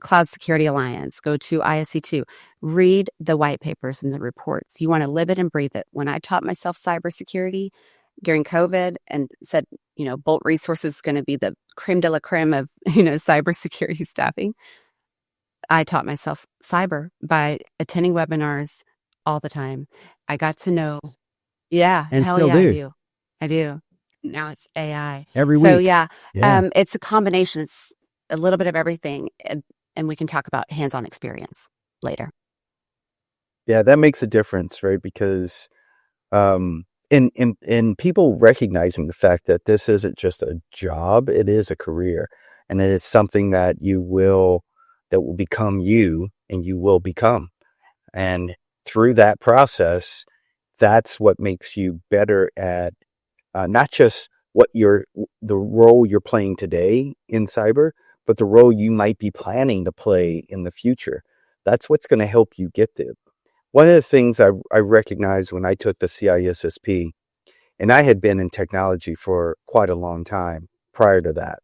Cloud Security Alliance, go to ISSA 2, read the white papers and the reports. You want to live it and breathe it. When I taught myself cybersecurity during COVID and said, Bolt Resources is going to be the creme de la creme of, cybersecurity staffing, I taught myself cyber by attending webinars all the time. I got to know. Yeah. And hell still yeah, do. I do. Now it's AI. Every So week. yeah, Yeah. it's a combination. It's a little bit of everything. And we can talk about hands-on experience later. Yeah, that makes a difference, right? Because in people recognizing the fact that this isn't just a job, it is a career, and it is something that will become you, and you will become. And through that process, that's what makes you better at not just the role you're playing today in cyber, but the role you might be planning to play in the future. That's what's going to help you get there. One of the things I recognized when I took the CISSP, and I had been in technology for quite a long time prior to that,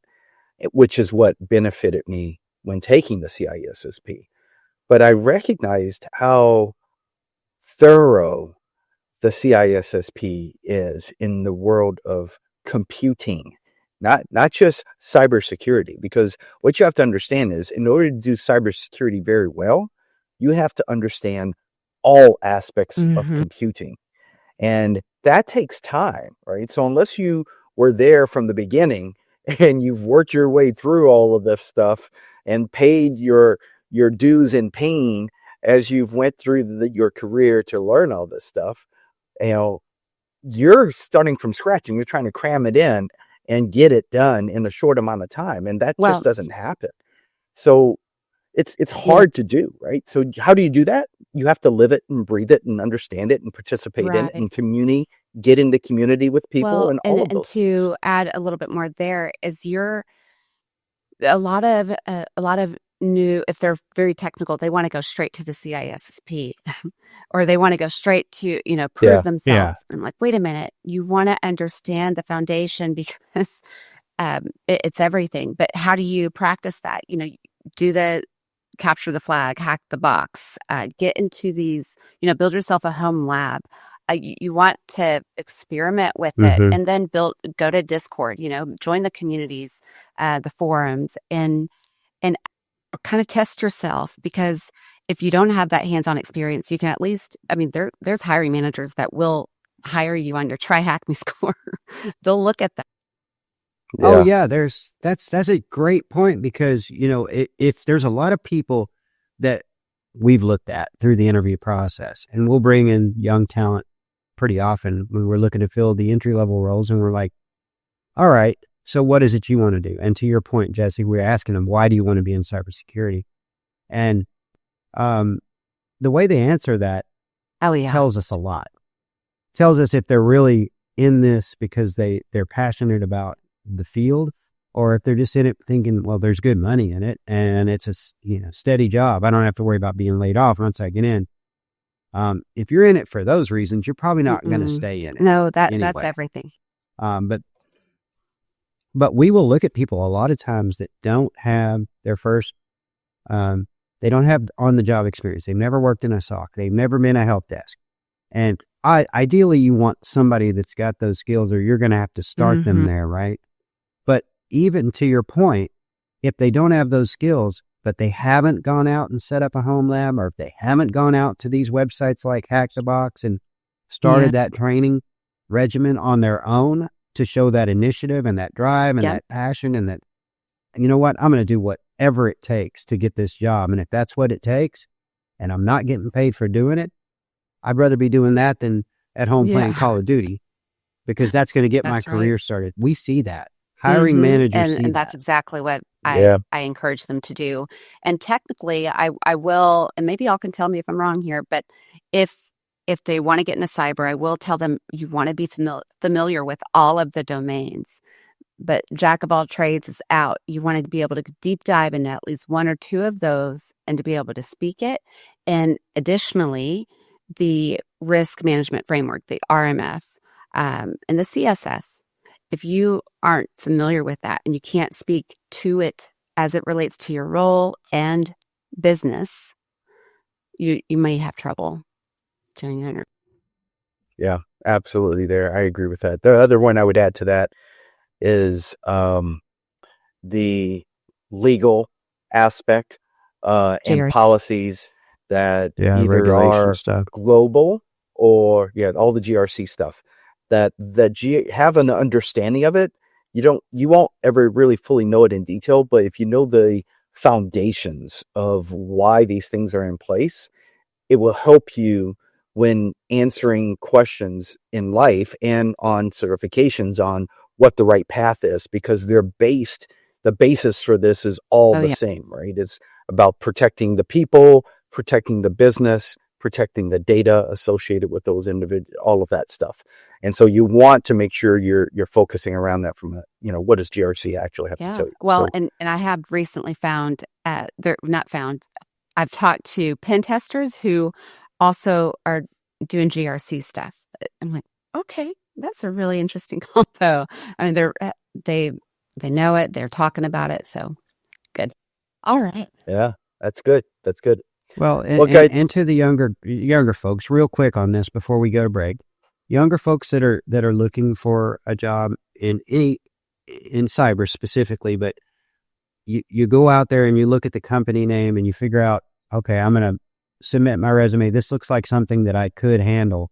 which is what benefited me when taking the CISSP. But I recognized how thorough the CISSP is in the world of computing, not just cybersecurity. Because what you have to understand is, in order to do cybersecurity very well, you have to understand all aspects of computing. And that takes time, right? So unless you were there from the beginning and you've worked your way through all of this stuff and paid your dues in pain as you've went through your career to learn all this stuff, you're starting from scratch and you're trying to cram it in and get it done in a short amount of time. And that just doesn't happen. So it's hard to do, right? So how do you do that? You have to live it and breathe it and understand it and participate in it and get into community with people and all of and those things. to add a little bit more there is a lot of new, if they're very technical, they want to go straight to the CISSP or they want to go straight to, prove themselves. I'm like, wait a minute, you want to understand the foundation because it's everything. But how do you practice that? Do the capture the flag, hack the box, get into these, build yourself a home lab. You want to experiment with it and then go to Discord, join the communities, the forums and kind of test yourself, because if you don't have that hands-on experience, you can at least, there's hiring managers that will hire you on your Hack Me score. They'll look at that. Yeah. Oh yeah, that's a great point, because if there's a lot of people that we've looked at through the interview process, and we'll bring in young talent pretty often when we're looking to fill the entry level roles, and we're like, all right, so what is it you want to do? And to your point, Jessie, we're asking them, why do you want to be in cybersecurity? And the way they answer that tells us a lot. Tells us if they're really in this because they're passionate about the field, or if they're just in it thinking, well, there's good money in it and it's a steady job. I don't have to worry about being laid off once I get in. If you're in it for those reasons, you're probably not going to stay in it. No, that's everything. But we will look at people a lot of times that don't have their first, they don't have on-the-job experience. They've never worked in a SOC. They've never been a help desk. And ideally, you want somebody that's got those skills, or you're going to have to start them there, right? But even to your point, if they don't have those skills, but they haven't gone out and set up a home lab, or if they haven't gone out to these websites like Hack the Box and started that training regimen on their own to show that initiative and that drive and that passion and that, you know what, I'm going to do whatever it takes to get this job. And if that's what it takes and I'm not getting paid for doing it, I'd rather be doing that than at home playing Call of Duty, because that's going to get my career started. We see that. Hiring managers see and that's exactly what I encourage them to do. And technically, I will, and maybe y'all can tell me if I'm wrong here, but if they want to get into cyber, I will tell them you want to be familiar with all of the domains. But jack of all trades is out. You want to be able to deep dive into at least one or two of those and to be able to speak it. And additionally, the risk management framework, the RMF, and the CSF. If you aren't familiar with that and you can't speak to it as it relates to your role and business, you may have trouble during your interview. Yeah, absolutely. I agree with that. The other one I would add to that is the legal aspect and policies that either are global or all the GRC stuff that have an understanding of it. You won't ever really fully know it in detail, but if you know the foundations of why these things are in place, it will help you when answering questions in life and on certifications on what the right path is, because the basis for this is all the same, right? It's about protecting the people, protecting the business, protecting the data associated with those individuals, all of that stuff. And so you want to make sure you're focusing around that from what does GRC actually have to tell you? Well, and I have recently found, I've talked to pen testers who also are doing GRC stuff. I'm like, okay, that's a really interesting combo. I mean, they know it, they're talking about it, so good. All right. Yeah, that's good. That's good. Well, and to the younger folks, real quick on this before we go to break, younger folks that are looking for a job in cyber specifically, but you go out there and you look at the company name and you figure out, okay, I'm going to submit my resume. This looks like something that I could handle.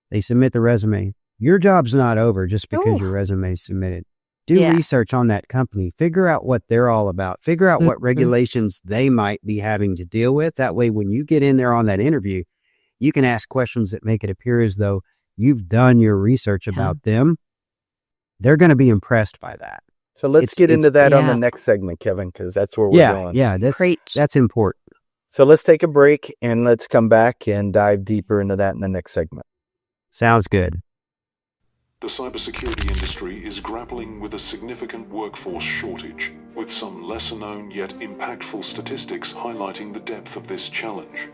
They submit the resume. Your job's not over just because your resume is submitted. Do research on that company. Figure out what they're all about. Figure out what regulations they might be having to deal with. That way, when you get in there on that interview, you can ask questions that make it appear as though you've done your research about them. They're going to be impressed by that. So let's get into that on the yeah. next segment, Kevin, because that's where we're going. Yeah, Preach. that's important. So let's take a break and let's come back and dive deeper into that in the next segment. Sounds good. The cybersecurity industry is grappling with a significant workforce shortage, with some lesser-known yet impactful statistics highlighting the depth of this challenge.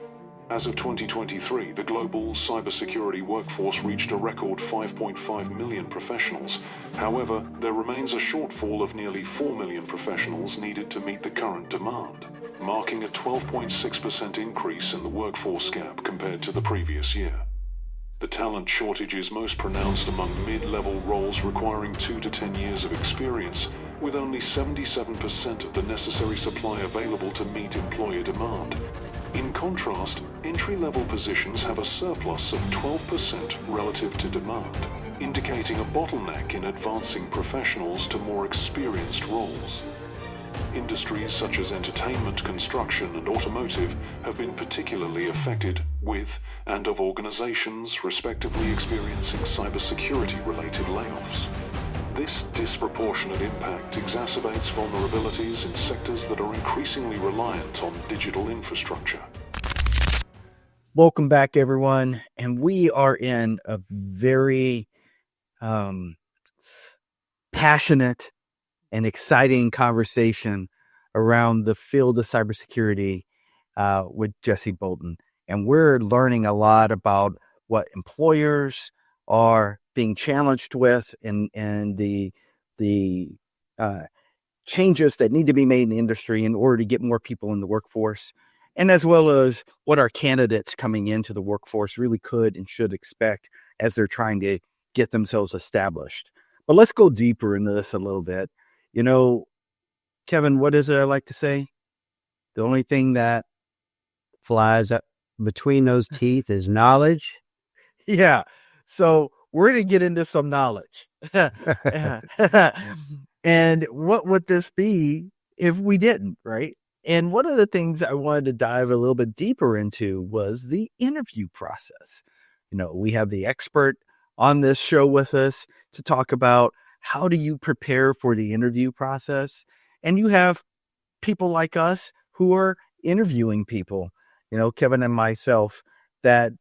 As of 2023, the global cybersecurity workforce reached a record 5.5 million professionals. However, there remains a shortfall of nearly 4 million professionals needed to meet the current demand, marking a 12.6% increase in the workforce gap compared to the previous year. The talent shortage is most pronounced among mid-level roles requiring 2 to 10 years of experience, with only 77% of the necessary supply available to meet employer demand. In contrast, entry-level positions have a surplus of 12% relative to demand, indicating a bottleneck in advancing professionals to more experienced roles. Industries such as entertainment, construction, and automotive have been particularly affected with and of organizations respectively experiencing cybersecurity-related layoffs. This disproportionate impact exacerbates vulnerabilities in sectors that are increasingly reliant on digital infrastructure. Welcome back, everyone. And we are in a very passionate and exciting conversation around the field of cybersecurity with Jessie Bolton. And we're learning a lot about what employers are being challenged with and the changes that need to be made in the industry in order to get more people in the workforce, and as well as what our candidates coming into the workforce really could and should expect as they're trying to get themselves established. But let's go deeper into this a little bit. You know, Kevin, what is it I like to say? The only thing that Flies up between those teeth is knowledge. Yeah. So we're going to get into some knowledge. And what would this be if we didn't, right? And one of the things I wanted to dive a little bit deeper into was the interview process. You know, we have the expert on this show with us to talk about how do you prepare for the interview process. And you have people like us who are interviewing people, you know, Kevin and myself, that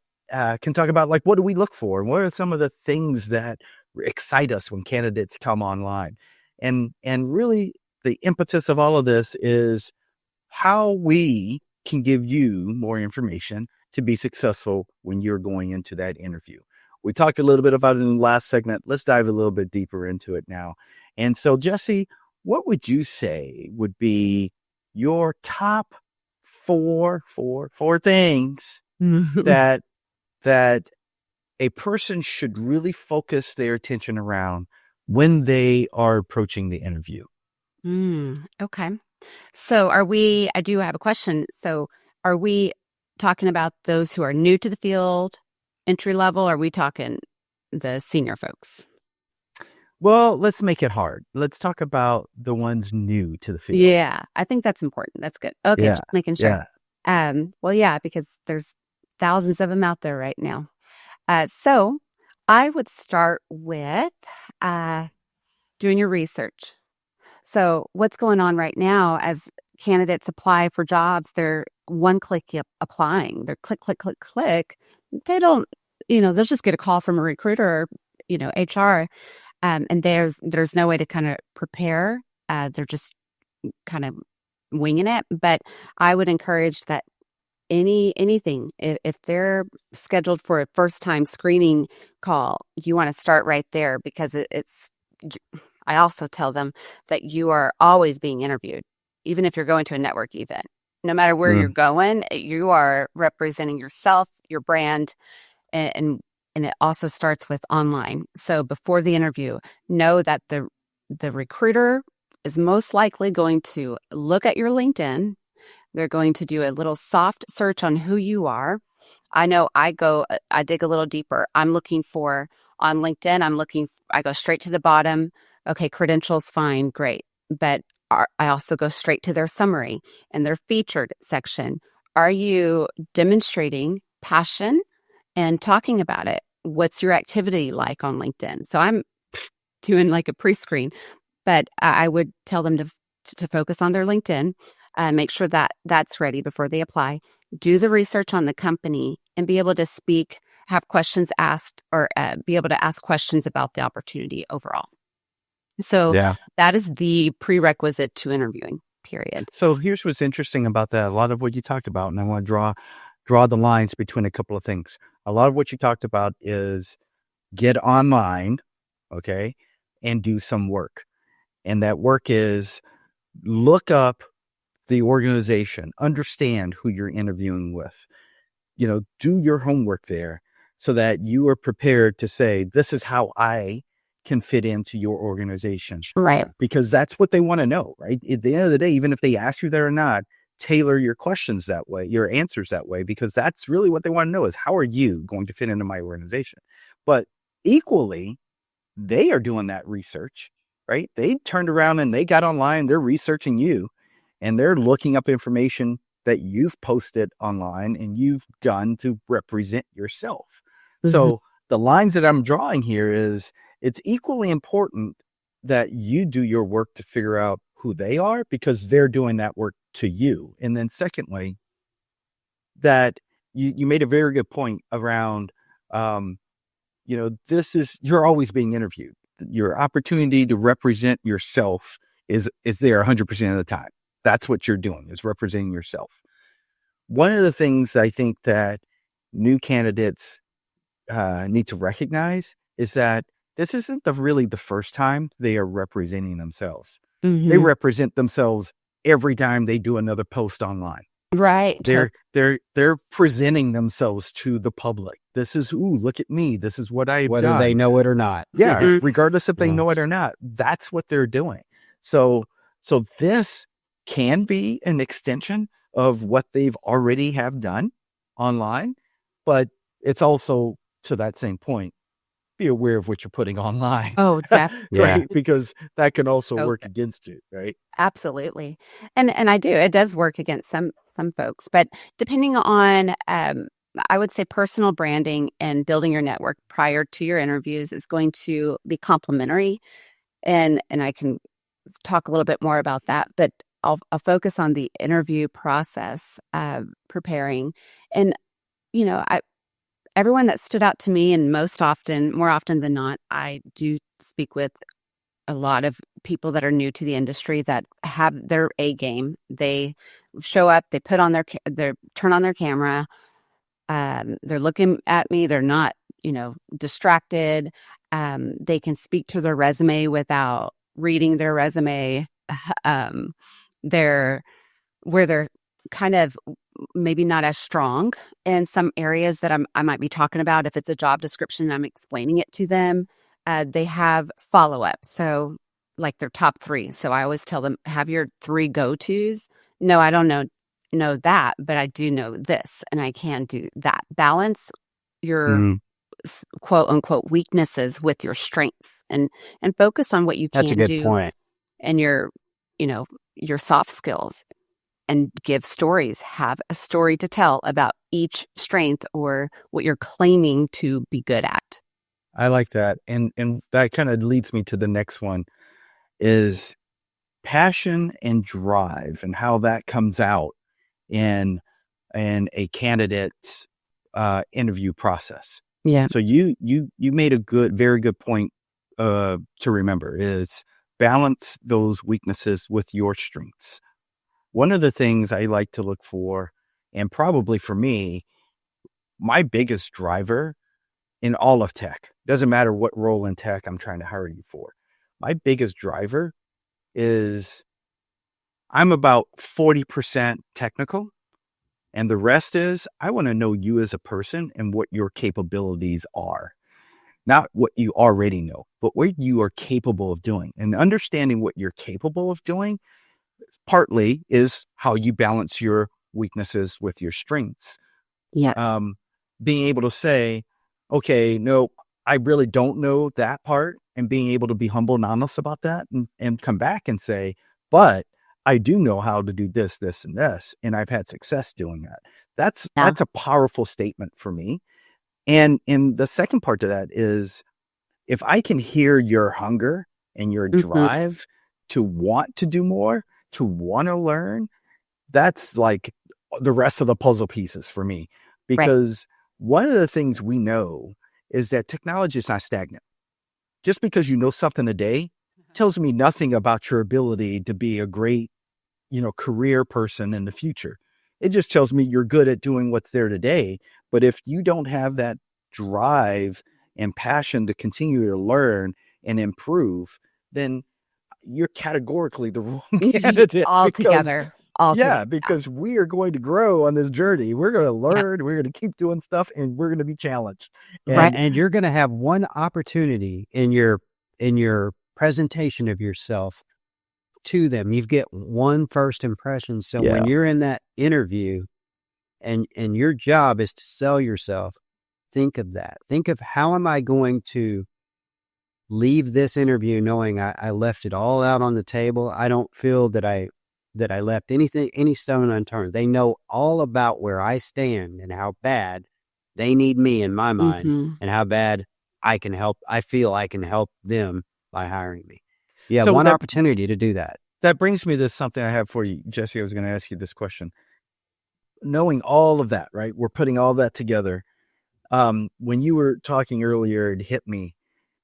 can talk about, like, what do we look for? And what are some of the things that excite us when candidates come online? And really the impetus of all of this is how we can give you more information to be successful when you're going into that interview. We talked a little bit about it in the last segment. Let's dive a little bit deeper into it now. And so, Jessie, what would you say would be your top four things that a person should really focus their attention around when they are approaching the interview? Okay. So I do have a question. So are we talking about those who are new to the field, entry level? Or are we talking the senior folks? Well, let's make it hard. Let's talk about the ones new to the field. Yeah, I think that's important. That's good. Okay, Yeah, just making sure. Well, yeah, because there's thousands of them out there right now. So I would start with doing your research. So what's going on right now as candidates apply for jobs, they're one-click applying. They're click, click, click, click. They don't, they'll just get a call from a recruiter or, HR. And there's no way to kind of prepare. They're just kind of winging it. But I would encourage that anything, if they're scheduled for a first-time screening call, you want to start right there, because I also tell them that you are always being interviewed, even if you're going to a network event. No matter where you're going, you are representing yourself, your brand, and it also starts with online. So before the interview, know that the recruiter is most likely going to look at your LinkedIn. They're going to do a little soft search on who you are. I know I dig a little deeper. I'm looking for, on LinkedIn, I go straight to the bottom. Okay, credentials, fine, great. But I also go straight to their summary and their featured section. Are you demonstrating passion and talking about it? What's your activity like on LinkedIn? So I'm doing like a pre-screen. But I would tell them to focus on their LinkedIn, make sure that that's ready before they apply, do the research on the company, and be able to speak, have questions asked, or be able to ask questions about the opportunity overall. So that is the prerequisite to interviewing, period. So here's what's interesting about that. A lot of what you talked about, and I want to draw the lines between a couple of things. A lot of what you talked about is get online, okay, and do some work. And that work is look up the organization, understand who you're interviewing with, do your homework there so that you are prepared to say, this is how I can fit into your organization. Right. Because that's what they want to know, right? At the end of the day, even if they ask you that or not, tailor your questions that way, your answers that way, because that's really what they want to know is how are you going to fit into my organization? But equally, they are doing that research, right? They turned around and they got online, they're researching you, and they're looking up information that you've posted online and you've done to represent yourself. Mm-hmm. So the lines that I'm drawing here is it's equally important that you do your work to figure out who they are because they're doing that work to you. And then secondly, that you made a very good point around, you're always being interviewed. Your opportunity to represent yourself is there 100% of the time. That's what you're doing, is representing yourself. One of the things I think that new candidates need to recognize is that this isn't really the first time they are representing themselves. Mm-hmm. They represent themselves every time they do another post online. Right. They're presenting themselves to the public. This is, look at me. This is what I've done. Whether they know it or not. Yeah. Mm-hmm. Regardless if they know it or not, that's what they're doing. So this can be an extension of what they've already have done online, but it's also, to that same point, be aware of what you're putting online. Oh, definitely. Right? Because that can also work against you, right? Absolutely. And I do. It does work against some folks, but depending on, I would say personal branding and building your network prior to your interviews is going to be complementary. And I can talk a little bit more about that, but I'll focus on the interview process, preparing. And, everyone that stood out to me, and more often than not, I do speak with a lot of people that are new to the industry that have their A game. They show up, they put on they turn on their camera, they're looking at me, they're not, distracted. They can speak to their resume without reading their resume. They're kind of maybe not as strong in some areas that I might be talking about. If it's a job description, I'm explaining it to them. They have follow-up. So like their top 3. So I always tell them, have your 3 go-tos. No, I don't know that, but I do know this and I can do that. Balance your quote unquote weaknesses with your strengths and focus on what you can do. That's a good point. And your soft skills. And give stories, have a story to tell about each strength or what you're claiming to be good at. I like that. And that kind of leads me to the next one is passion and drive and how that comes out in a candidate's interview process. Yeah. So you made a very good point to remember is balance those weaknesses with your strengths. One of the things I like to look for, and probably for me, my biggest driver in all of tech, doesn't matter what role in tech I'm trying to hire you for, my biggest driver is I'm about 40% technical, and the rest is I want to know you as a person and what your capabilities are. Not what you already know, but what you are capable of doing. And understanding what you're capable of doing partly is how you balance your weaknesses with your strengths. Yes. Being able to say, okay, no, I really don't know that part, and being able to be humble and honest about that and come back and say, but I do know how to do this, this, and this, and I've had success doing that. That's a powerful statement for me. And the second part to that is if I can hear your hunger and your Mm-hmm. drive to want to do more, to want to learn, that's like the rest of the puzzle pieces for me. Because one of the things we know is that technology is not stagnant. Just because you know something today tells me nothing about your ability to be a great, career person in the future. It just tells me you're good at doing what's there today. But if you don't have that drive and passion to continue to learn and improve, then you're categorically the wrong candidate. Altogether. Because we are going to grow on this journey. We're going to learn, we're going to keep doing stuff, and we're going to be challenged. And you're going to have one opportunity in your presentation of yourself to them. You get one first impression. So when you're in that interview and your job is to sell yourself, think of that. Think of, how am I going to leave this interview knowing I left it all out on the table? I don't feel that I left any stone unturned. They know all about where I stand and how bad they need me in my mind, and how bad I feel I can help them by hiring me. Yeah, so one opportunity to do that. That brings me to something I have for you, Jessie. I was going to ask you this question. Knowing all of that, right? We're putting all that together. When you were talking earlier, it hit me,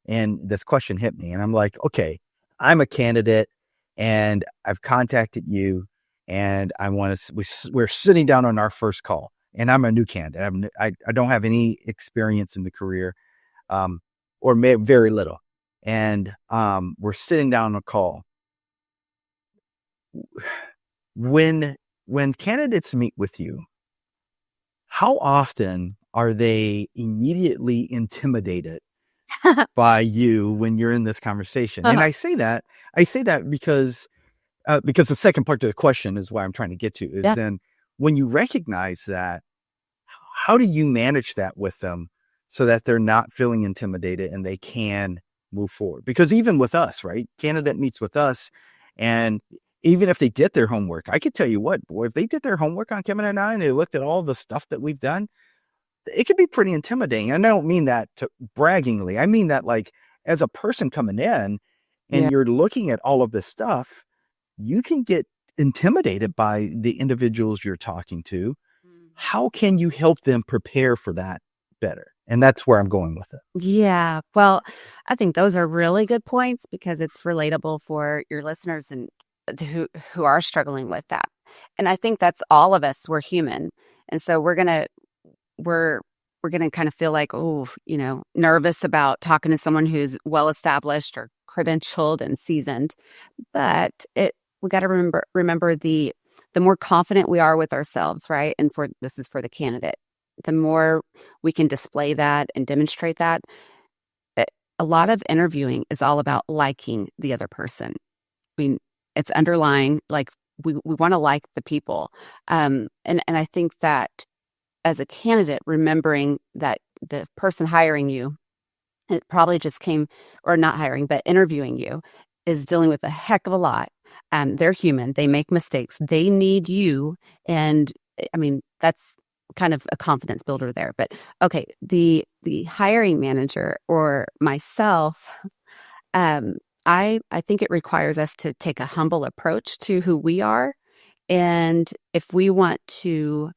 and this question hit me, and I'm like, okay, I'm a candidate, and I've contacted you, and we're sitting down on our first call, and I'm a new candidate. I don't have any experience in the career, or very little. And we're sitting down on a call. When candidates meet with you, how often are they immediately intimidated by you when you're in this conversation? And I say that because the second part of the question is why I'm trying to get to is then when you recognize that, how do you manage that with them so that they're not feeling intimidated and they can move forward? Because even with us, right? Candidate meets with us, and even if they did their homework, I could tell you what, boy, if they did their homework on Kevin and I, and they looked at all the stuff that we've done, it could be pretty intimidating. And I don't mean that braggingly. I mean that, like, as a person coming in and you're looking at all of this stuff, you can get intimidated by the individuals you're talking to. How can you help them prepare for that better? And that's where I'm going with it. Yeah. Well, I think those are really good points because it's relatable for your listeners and who are struggling with that. And I think that's all of us. We're human. And so we're going to kind of feel like, nervous about talking to someone who's well established or credentialed and seasoned. But we got to remember the more confident we are with ourselves, right? And this is for the candidate, the more we can display that and demonstrate that. A lot of interviewing is all about liking the other person. I mean, it's underlying, like we want to like the people. And I think that as a candidate, remembering that the person hiring you, it probably just interviewing you is dealing with a heck of a lot. They're human. They make mistakes. They need you. And I mean, that's kind of a confidence builder there. But okay, the hiring manager or myself, I think it requires us to take a humble approach to who we are. And if we want to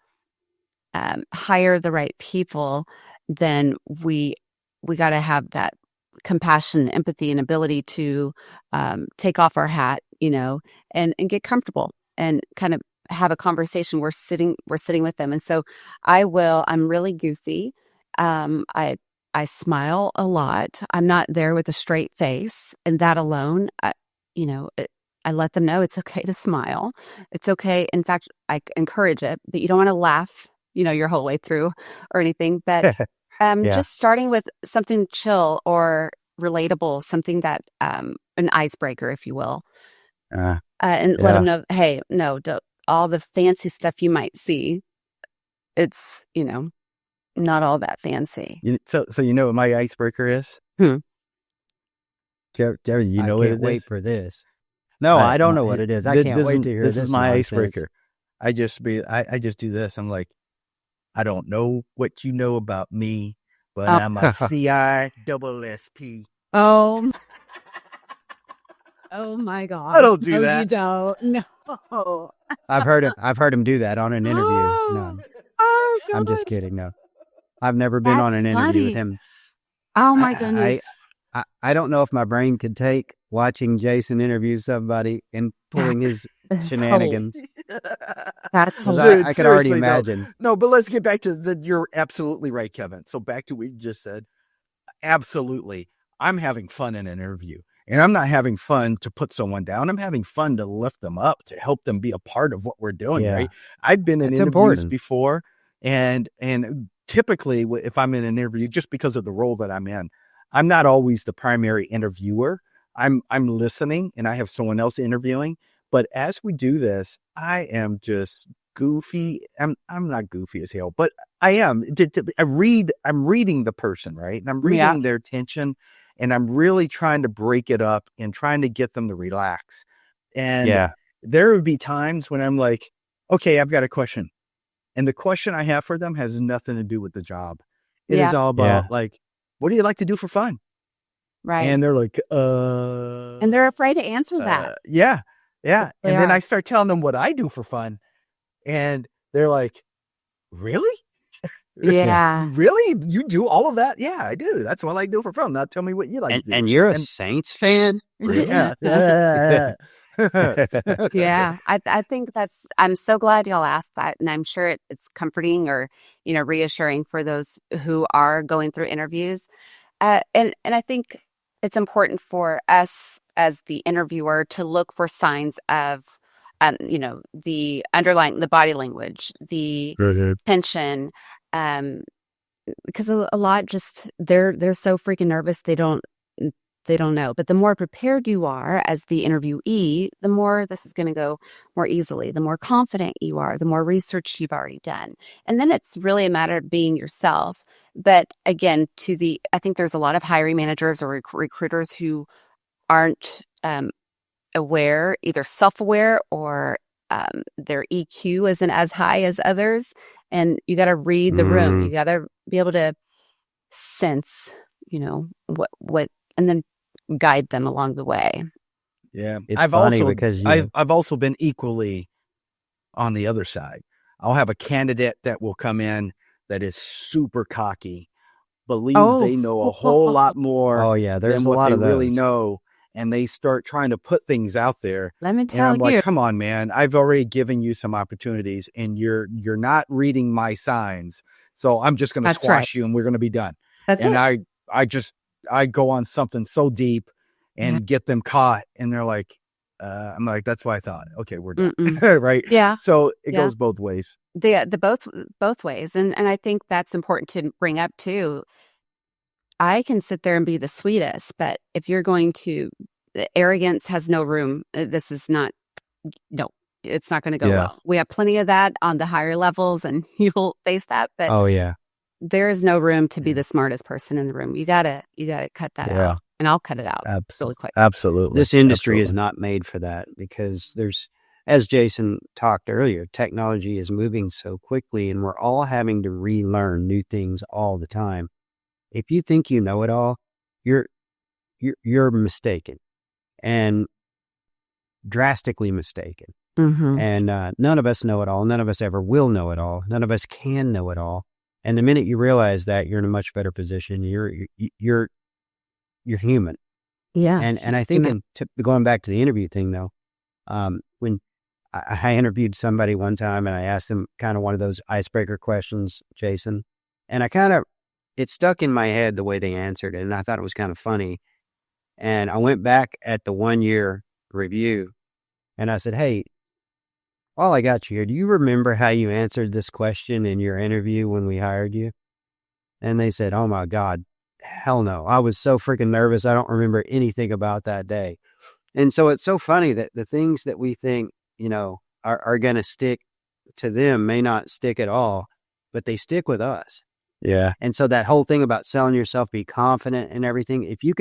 hire the right people, then we got to have that compassion, empathy, and ability to take off our hat, and get comfortable and kind of have a conversation. We're sitting with them. And so I'm really goofy. I smile a lot. I'm not there with a straight face, and that alone, I let them know it's okay to smile. It's okay. In fact, I encourage it, but you don't want to laugh, your whole way through or anything. But just starting with something chill or relatable, something that an icebreaker, if you will, and let them know, hey, no, don't, all the fancy stuff you might see, it's not all that fancy. So you know what my icebreaker is? Gary, you know what it is? I can't wait for this. No, I don't know what it is. I can't wait to hear this. This is my nonsense. icebreaker. I just do this. I'm like, I don't know what you know about me, but I'm a CISSP. Oh, Oh my gosh. I don't do No, that. you don't. No. I've heard him do that on an interview. No, Oh, I'm just gosh. kidding. No, I've never been on That's an interview with funny. him. Oh my I, goodness. I don't know if my brain could take watching Jason interview somebody and pulling his That's shenanigans. That's 'Cause hilarious. I could already seriously, though. imagine. No, but let's get back to you're absolutely right, Kevin. So back to what you just said. Absolutely. I'm having fun in an interview, and I'm not having fun to put someone down. I'm having fun to lift them up, to help them be a part of what we're doing. Yeah. Right. I've been in It's interviews important. before, and typically if I'm in an interview, just because of the role that I'm in, I'm not always the primary interviewer. I'm listening, and I have someone else interviewing. But as we do this, I am just goofy. I'm not goofy as hell, but I am. I'm reading the person, right? And I'm reading Yeah. their tension, and I'm really trying to break it up and trying to get them to relax. And Yeah. there would be times when I'm like, okay, I've got a question. And the question I have for them has nothing to do with the job. It is Yeah. all about like, what do you like to do for fun? Right. And they're like, And they're afraid to answer that. yeah. Yeah. They And then are. I start telling them what I do for fun. And they're like, really? Yeah. Really? You do all of that? Yeah, I do. That's what I like to do for fun. Now tell me what you like to do. And you're a And- Saints fan? Yeah. Yeah. I think I'm so glad y'all asked that. And I'm sure it's comforting or, reassuring for those who are going through interviews. And I think it's important for us as the interviewer to look for signs of, the body language, the tension, because a lot just they're so freaking nervous they don't know. But the more prepared you are as the interviewee, the more this is going to go more easily. The more confident you are, the more research you've already done. And then it's really a matter of being yourself. But again, I think there's a lot of hiring managers or recruiters who aren't aware, either self-aware or their EQ isn't as high as others. And you got to read the room. You got to be able to sense, what, and then guide them along the way. Yeah. It's funny because I've also been equally on the other side. I'll have a candidate that will come in that is super cocky, believes they know a whole lot more Oh yeah, there's than a what lot they of those. really know. And they start trying to put things out there. Let me And tell I'm like, you. come on, man. I've already given you some opportunities and you're not reading my signs. So I'm just going to That's squash you and we're going to be done. That's And it. I go on something so deep and get them caught. And they're like, I'm like, that's what I thought. Okay, we're done. Right. Yeah. So it Yeah. goes both ways. The both ways. And I think that's important to bring up too. I can sit there and be the sweetest, but if you're going to, arrogance has no room. This is not, no, it's not going to go well. We have plenty of that on the higher levels and you'll face that, but Oh yeah. there is no room to be the smartest person in the room. You gotta cut that out, and I'll cut it out really quick. Absolutely. This industry is not made for that because as Jason talked earlier, technology is moving so quickly and we're all having to relearn new things all the time. If you think you know it all, you're mistaken and drastically mistaken. Mm-hmm. And none of us know it all. None of us ever will know it all. None of us can know it all. And the minute you realize that, you're in a much better position. You're human. Yeah. And I think going back to the interview thing though, when I interviewed somebody one time and I asked them kind of one of those icebreaker questions, Jason, and it stuck in my head the way they answered it. And I thought it was kind of funny. And I went back at the 1 year review and I said, hey, while I got you here, do you remember how you answered this question in your interview when we hired you? And they said, oh my God, hell no. I was so freaking nervous. I don't remember anything about that day. And so it's so funny that the things that we think, are going to stick to them may not stick at all, but they stick with us. Yeah. And so that whole thing about selling yourself, be confident and everything, if you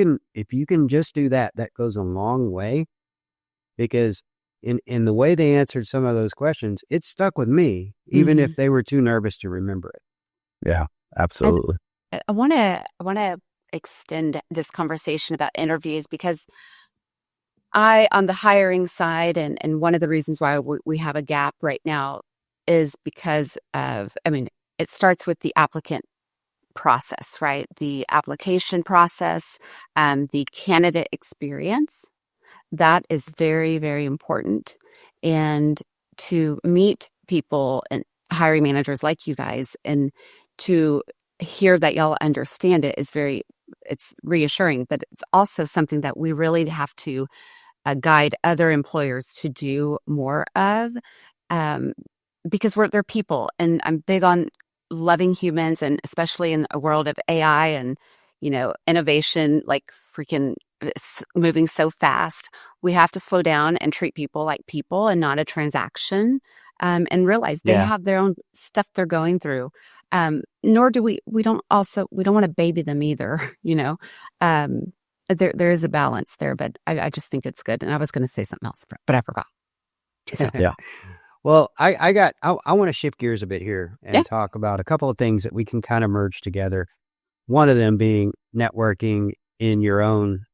can just do that, that goes a long way, because in the way they answered some of those questions, it stuck with me, even if they were too nervous to remember it. Yeah, absolutely. I want to extend this conversation about interviews because on the hiring side, and one of the reasons why we have a gap right now is because of, it starts with the applicant process, right? The application process, the candidate experience. That is very, very important. And to meet people and hiring managers like you guys and to hear that y'all understand it is it's reassuring, but it's also something that we really have to guide other employers to do more of, because they're people, and I'm big on loving humans, and especially in a world of AI and innovation, like freaking moving so fast, we have to slow down and treat people like people and not a transaction, and realize they have their own stuff they're going through. Nor do we don't want to baby them either. There is a balance there, but I just think it's good. And I was going to say something else, but I forgot. So. Yeah. Well, I want to shift gears a bit here and talk about a couple of things that we can kind of merge together. One of them being networking in your own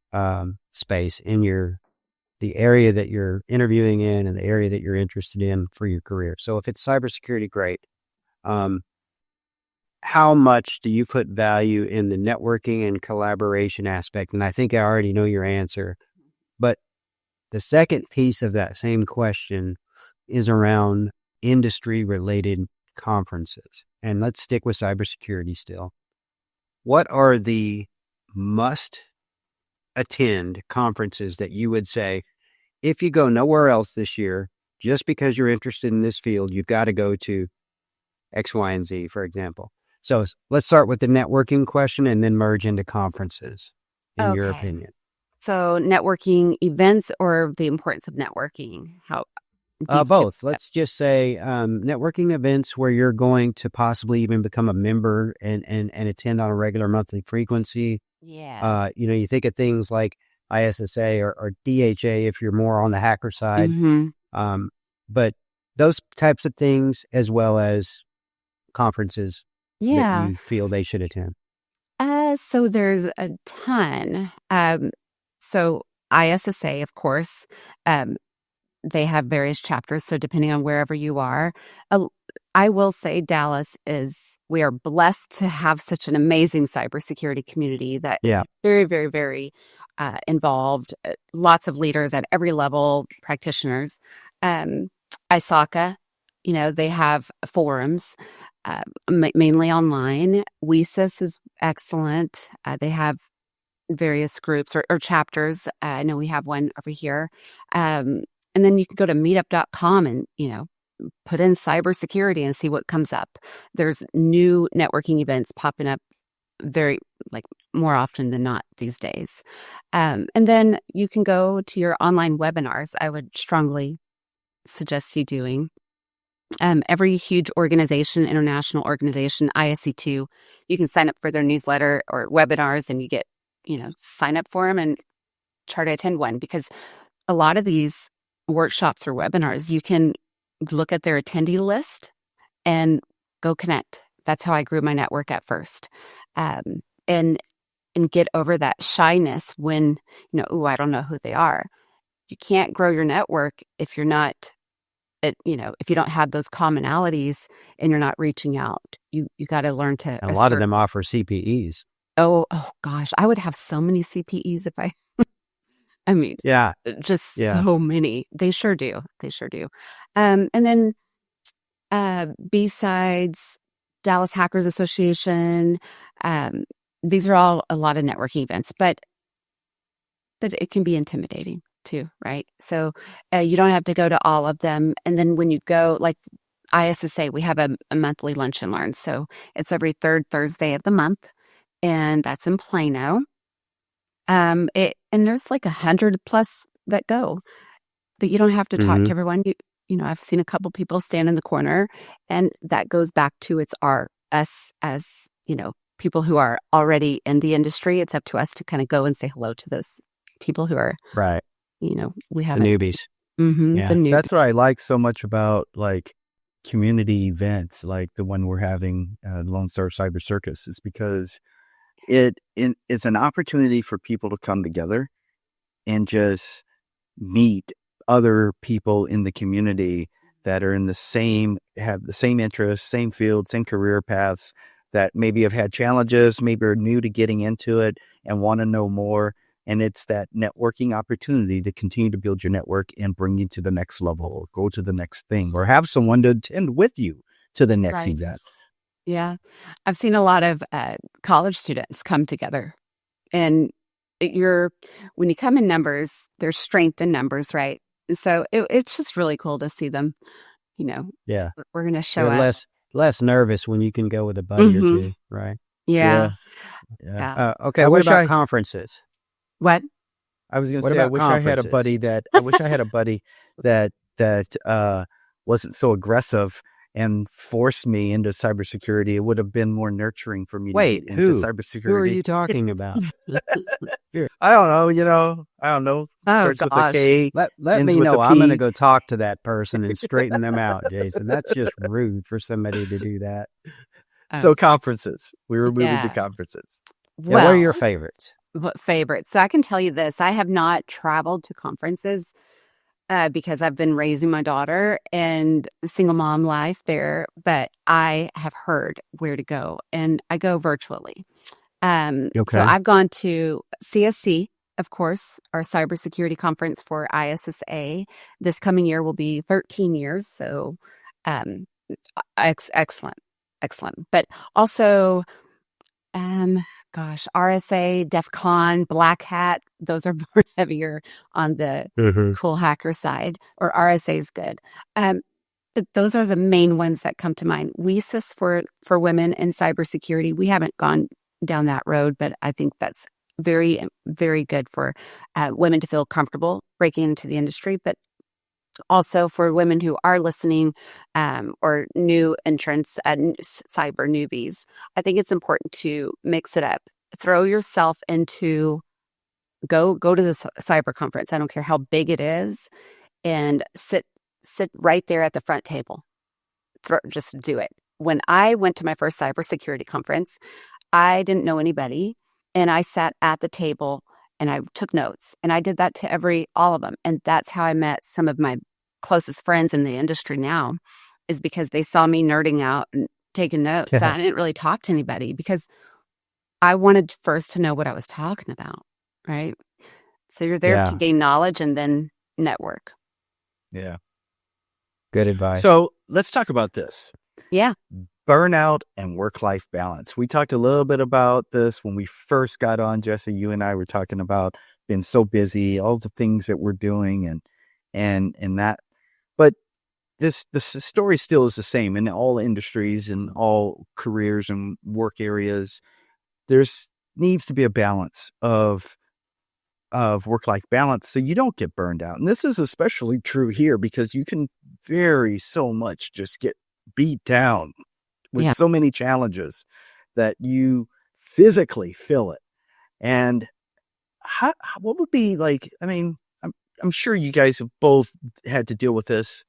space, in the area that you're interviewing in and the area that you're interested in for your career. So if it's cybersecurity, great. How much do you put value in the networking and collaboration aspect? And I think I already know your answer. But the second piece of that same question is around industry-related conferences. And let's stick with cybersecurity still. What are the must-attend conferences that you would say, if you go nowhere else this year, just because you're interested in this field, you've got to go to X, Y, and Z, for example? So let's start with the networking question and then merge into conferences, in your opinion. So networking events or the importance of networking? Both. Let's just say networking events where you're going to possibly even become a member and attend on a regular monthly frequency. Yeah. You think of things like ISSA or DHA if you're more on the hacker side. Mm-hmm. But those types of things, as well as conferences that you feel they should attend. So there's a ton. So ISSA, of course, they have various chapters. So depending on wherever you are, I will say Dallas we are blessed to have such an amazing cybersecurity community that is very, very, very involved. Lots of leaders at every level, practitioners. ISSA, they have forums, mainly online. WiCyS is excellent. They have various groups or chapters. I know we have one over here. And then you can go to meetup.com and, put in cybersecurity and see what comes up. There's new networking events popping up more often than not these days. And then you can go to your online webinars. I would strongly suggest you doing. Every huge organization, international organization, ISSA2, you can sign up for their newsletter or webinars and you get, sign up for them and try to attend one, because a lot of these workshops or webinars, you can look at their attendee list and go connect. That's how I grew my network at first. And get over that shyness when, I don't know who they are. You can't grow your network if you're not, if you don't have those commonalities and you're not reaching out. You got to learn to A lot of them offer CPEs. Oh gosh, I would have so many CPEs if I so many. They sure do. And then besides Dallas Hackers Association, these are all a lot of networking events, but it can be intimidating too, right? So you don't have to go to all of them. And then when you go, like ISSA, we have a monthly lunch and learn. So it's every third Thursday of the month, and that's in Plano. And there's like 100+ that go, but you don't have to talk to everyone. I've seen a couple people stand in the corner, and that goes back to us as, people who are already in the industry. It's up to us to kind of go and say hello to those people who are, right. We have the newbies. Mm-hmm, yeah. the newbies. That's what I like so much about like community events, like the one we're having, Lone Star Cyber Circus, is because it's an opportunity for people to come together and just meet other people in the community that are have the same interests, same field, same career paths, that maybe have had challenges, maybe are new to getting into it and want to know more. And it's that networking opportunity to continue to build your network and bring you to the next level, or go to the next thing, or have someone to attend with you to the next Right. event. Yeah. I've seen a lot of college students come together, and when you come in numbers, there's strength in numbers, right? And so it's just really cool to see them, Yeah. we're going to show You're up. less nervous when you can go with a buddy or two, right? Yeah. Yeah. Yeah. Okay. I What wish about I- conferences? What? I was going to What say, I about wish I had a conferences? buddy that wasn't so aggressive and forced me into cybersecurity. It would have been more nurturing for me Wait, to get into who? cybersecurity. Who are you talking about? I don't know. I don't know. Oh, Starts with a gosh. K. Let ends me with know. a I'm going to P. go talk to that person and straighten them out, Jason. That's just rude for somebody to do that. So conferences. We were moving to Yeah. conferences. Yeah, what are your Well, favorites? what favorites? So I can tell you this. I have not traveled to conferences because I've been raising my daughter and single mom life there, but I have heard where to go, and I go virtually. So Okay. I've gone to CSC, of course, our cybersecurity conference for ISSA. This coming year will be 13 years. So excellent. But also, RSA, DEF CON, Black Hat, those are more heavier on the cool hacker side, or RSA is good. But those are the main ones that come to mind. WiCyS for women in cybersecurity. We haven't gone down that road, but I think that's very, very good for women to feel comfortable breaking into the industry, but also for women who are listening or new entrants and cyber newbies. I think it's important to mix it up. Throw yourself into, go to the cyber conference. I don't care how big it is, and sit right there at the front table. Just do it. When I went to my first cybersecurity conference, I didn't know anybody, and I sat at the table and I took notes, and I did that to all of them. And that's how I met some of my closest friends in the industry now, is because they saw me nerding out and taking notes. I didn't really talk to anybody because I wanted first to know what I was talking about, right? So you're there to gain knowledge and then network. Yeah. Good advice. So let's talk about this. Yeah. Burnout and work-life balance. We talked a little bit about this when we first got on, Jessie. You and I were talking about being so busy, all the things that we're doing and that. But the story still is the same in all industries and all careers and work areas. There's needs to be a balance of work-life balance so you don't get burned out. And this is especially true here because you can very so much just get beat down with so many challenges that you physically feel it. And what would be like, I mean, I'm sure you guys have both had to deal with this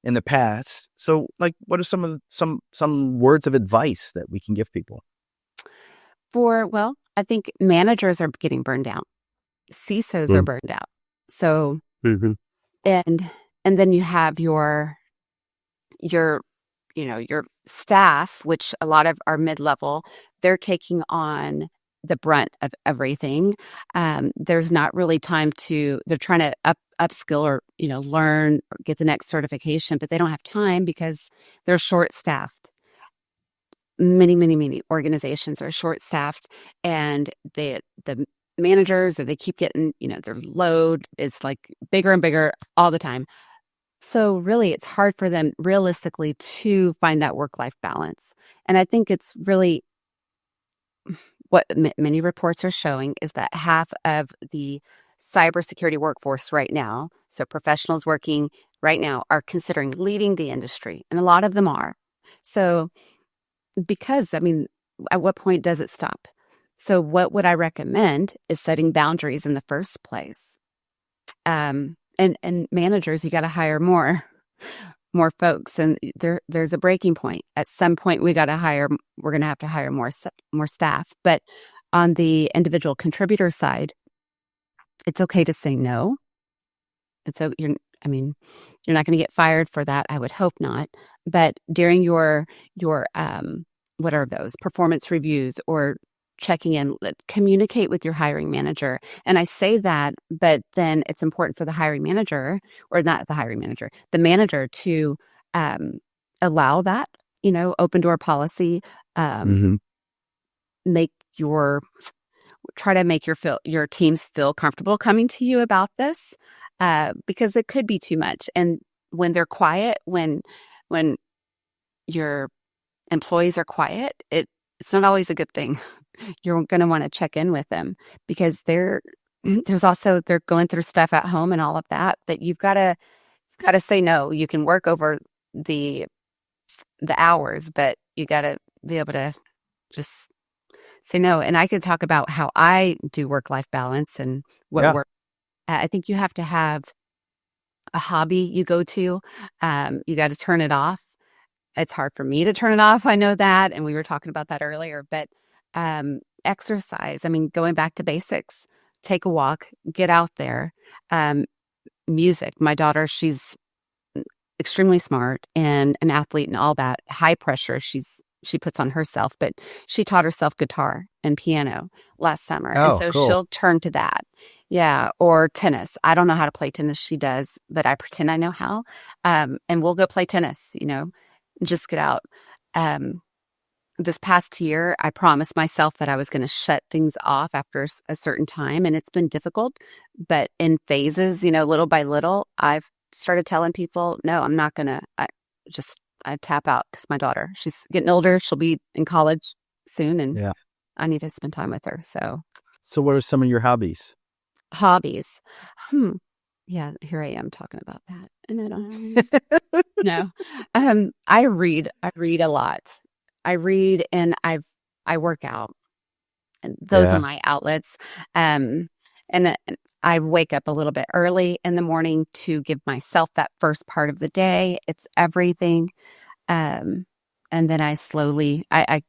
in the past. So like, what are some words of advice that we can give people? I think managers are getting burned out. CISOs are burned out. So, and then you have your staff, which a lot of are mid-level, they're taking on the brunt of everything. There's not really time they're trying to upskill or, learn or get the next certification, but they don't have time because they're short-staffed. Many organizations are short-staffed, and the managers, or they keep getting, their load is like bigger and bigger all the time. So really, it's hard for them realistically to find that work-life balance. And I think it's really what many reports are showing is that half of the cybersecurity workforce right now, so professionals working right now, are considering leaving the industry. And a lot of them are. So because, at what point does it stop? So what would I recommend is setting boundaries in the first place. And managers, you got to hire more folks, and there's a breaking point. At some point, we're going to have to hire more staff. But on the individual contributor side, it's okay to say no. you're not going to get fired for that. I would hope not. But during your what are those performance reviews or checking in, communicate with your hiring manager. And I say that, but then it's important for the hiring manager, or not the hiring manager, the manager to allow that, open door policy, Mm-hmm. try to make your teams feel comfortable coming to you about this, because it could be too much. And when they're quiet, when your employees are quiet, it's not always a good thing. You're going to want to check in with them, because they're going through stuff at home and all of that you've got to say no. You can work over the hours, but you got to be able to just say no. And I could talk about how I do work-life balance and what work. I think you have to have a hobby you go to. You got to turn it off. It's hard for me to turn it off. I know that. And we were talking about that earlier, but exercise. Going back to basics, take a walk, get out there. Music. My daughter, she's extremely smart and an athlete and all that. High pressure she puts on herself, but she taught herself guitar and piano last summer. Oh, and so cool. she'll turn to that. Yeah. Or tennis. I don't know how to play tennis. She does, but I pretend I know how. And we'll go play tennis, just get out. This past year, I promised myself that I was going to shut things off after a certain time, and it's been difficult, but in phases, little by little, I've started telling people, no, I'm not going to, I tap out, because my daughter, she's getting older. She'll be in college soon, and I need to spend time with her. So what are some of your hobbies? Hobbies. Yeah, here I am talking about that. And I don't know. No. I read a lot. I read and I work out. And those are my outlets. And I wake up a little bit early in the morning to give myself that first part of the day. It's everything. And then I slowly I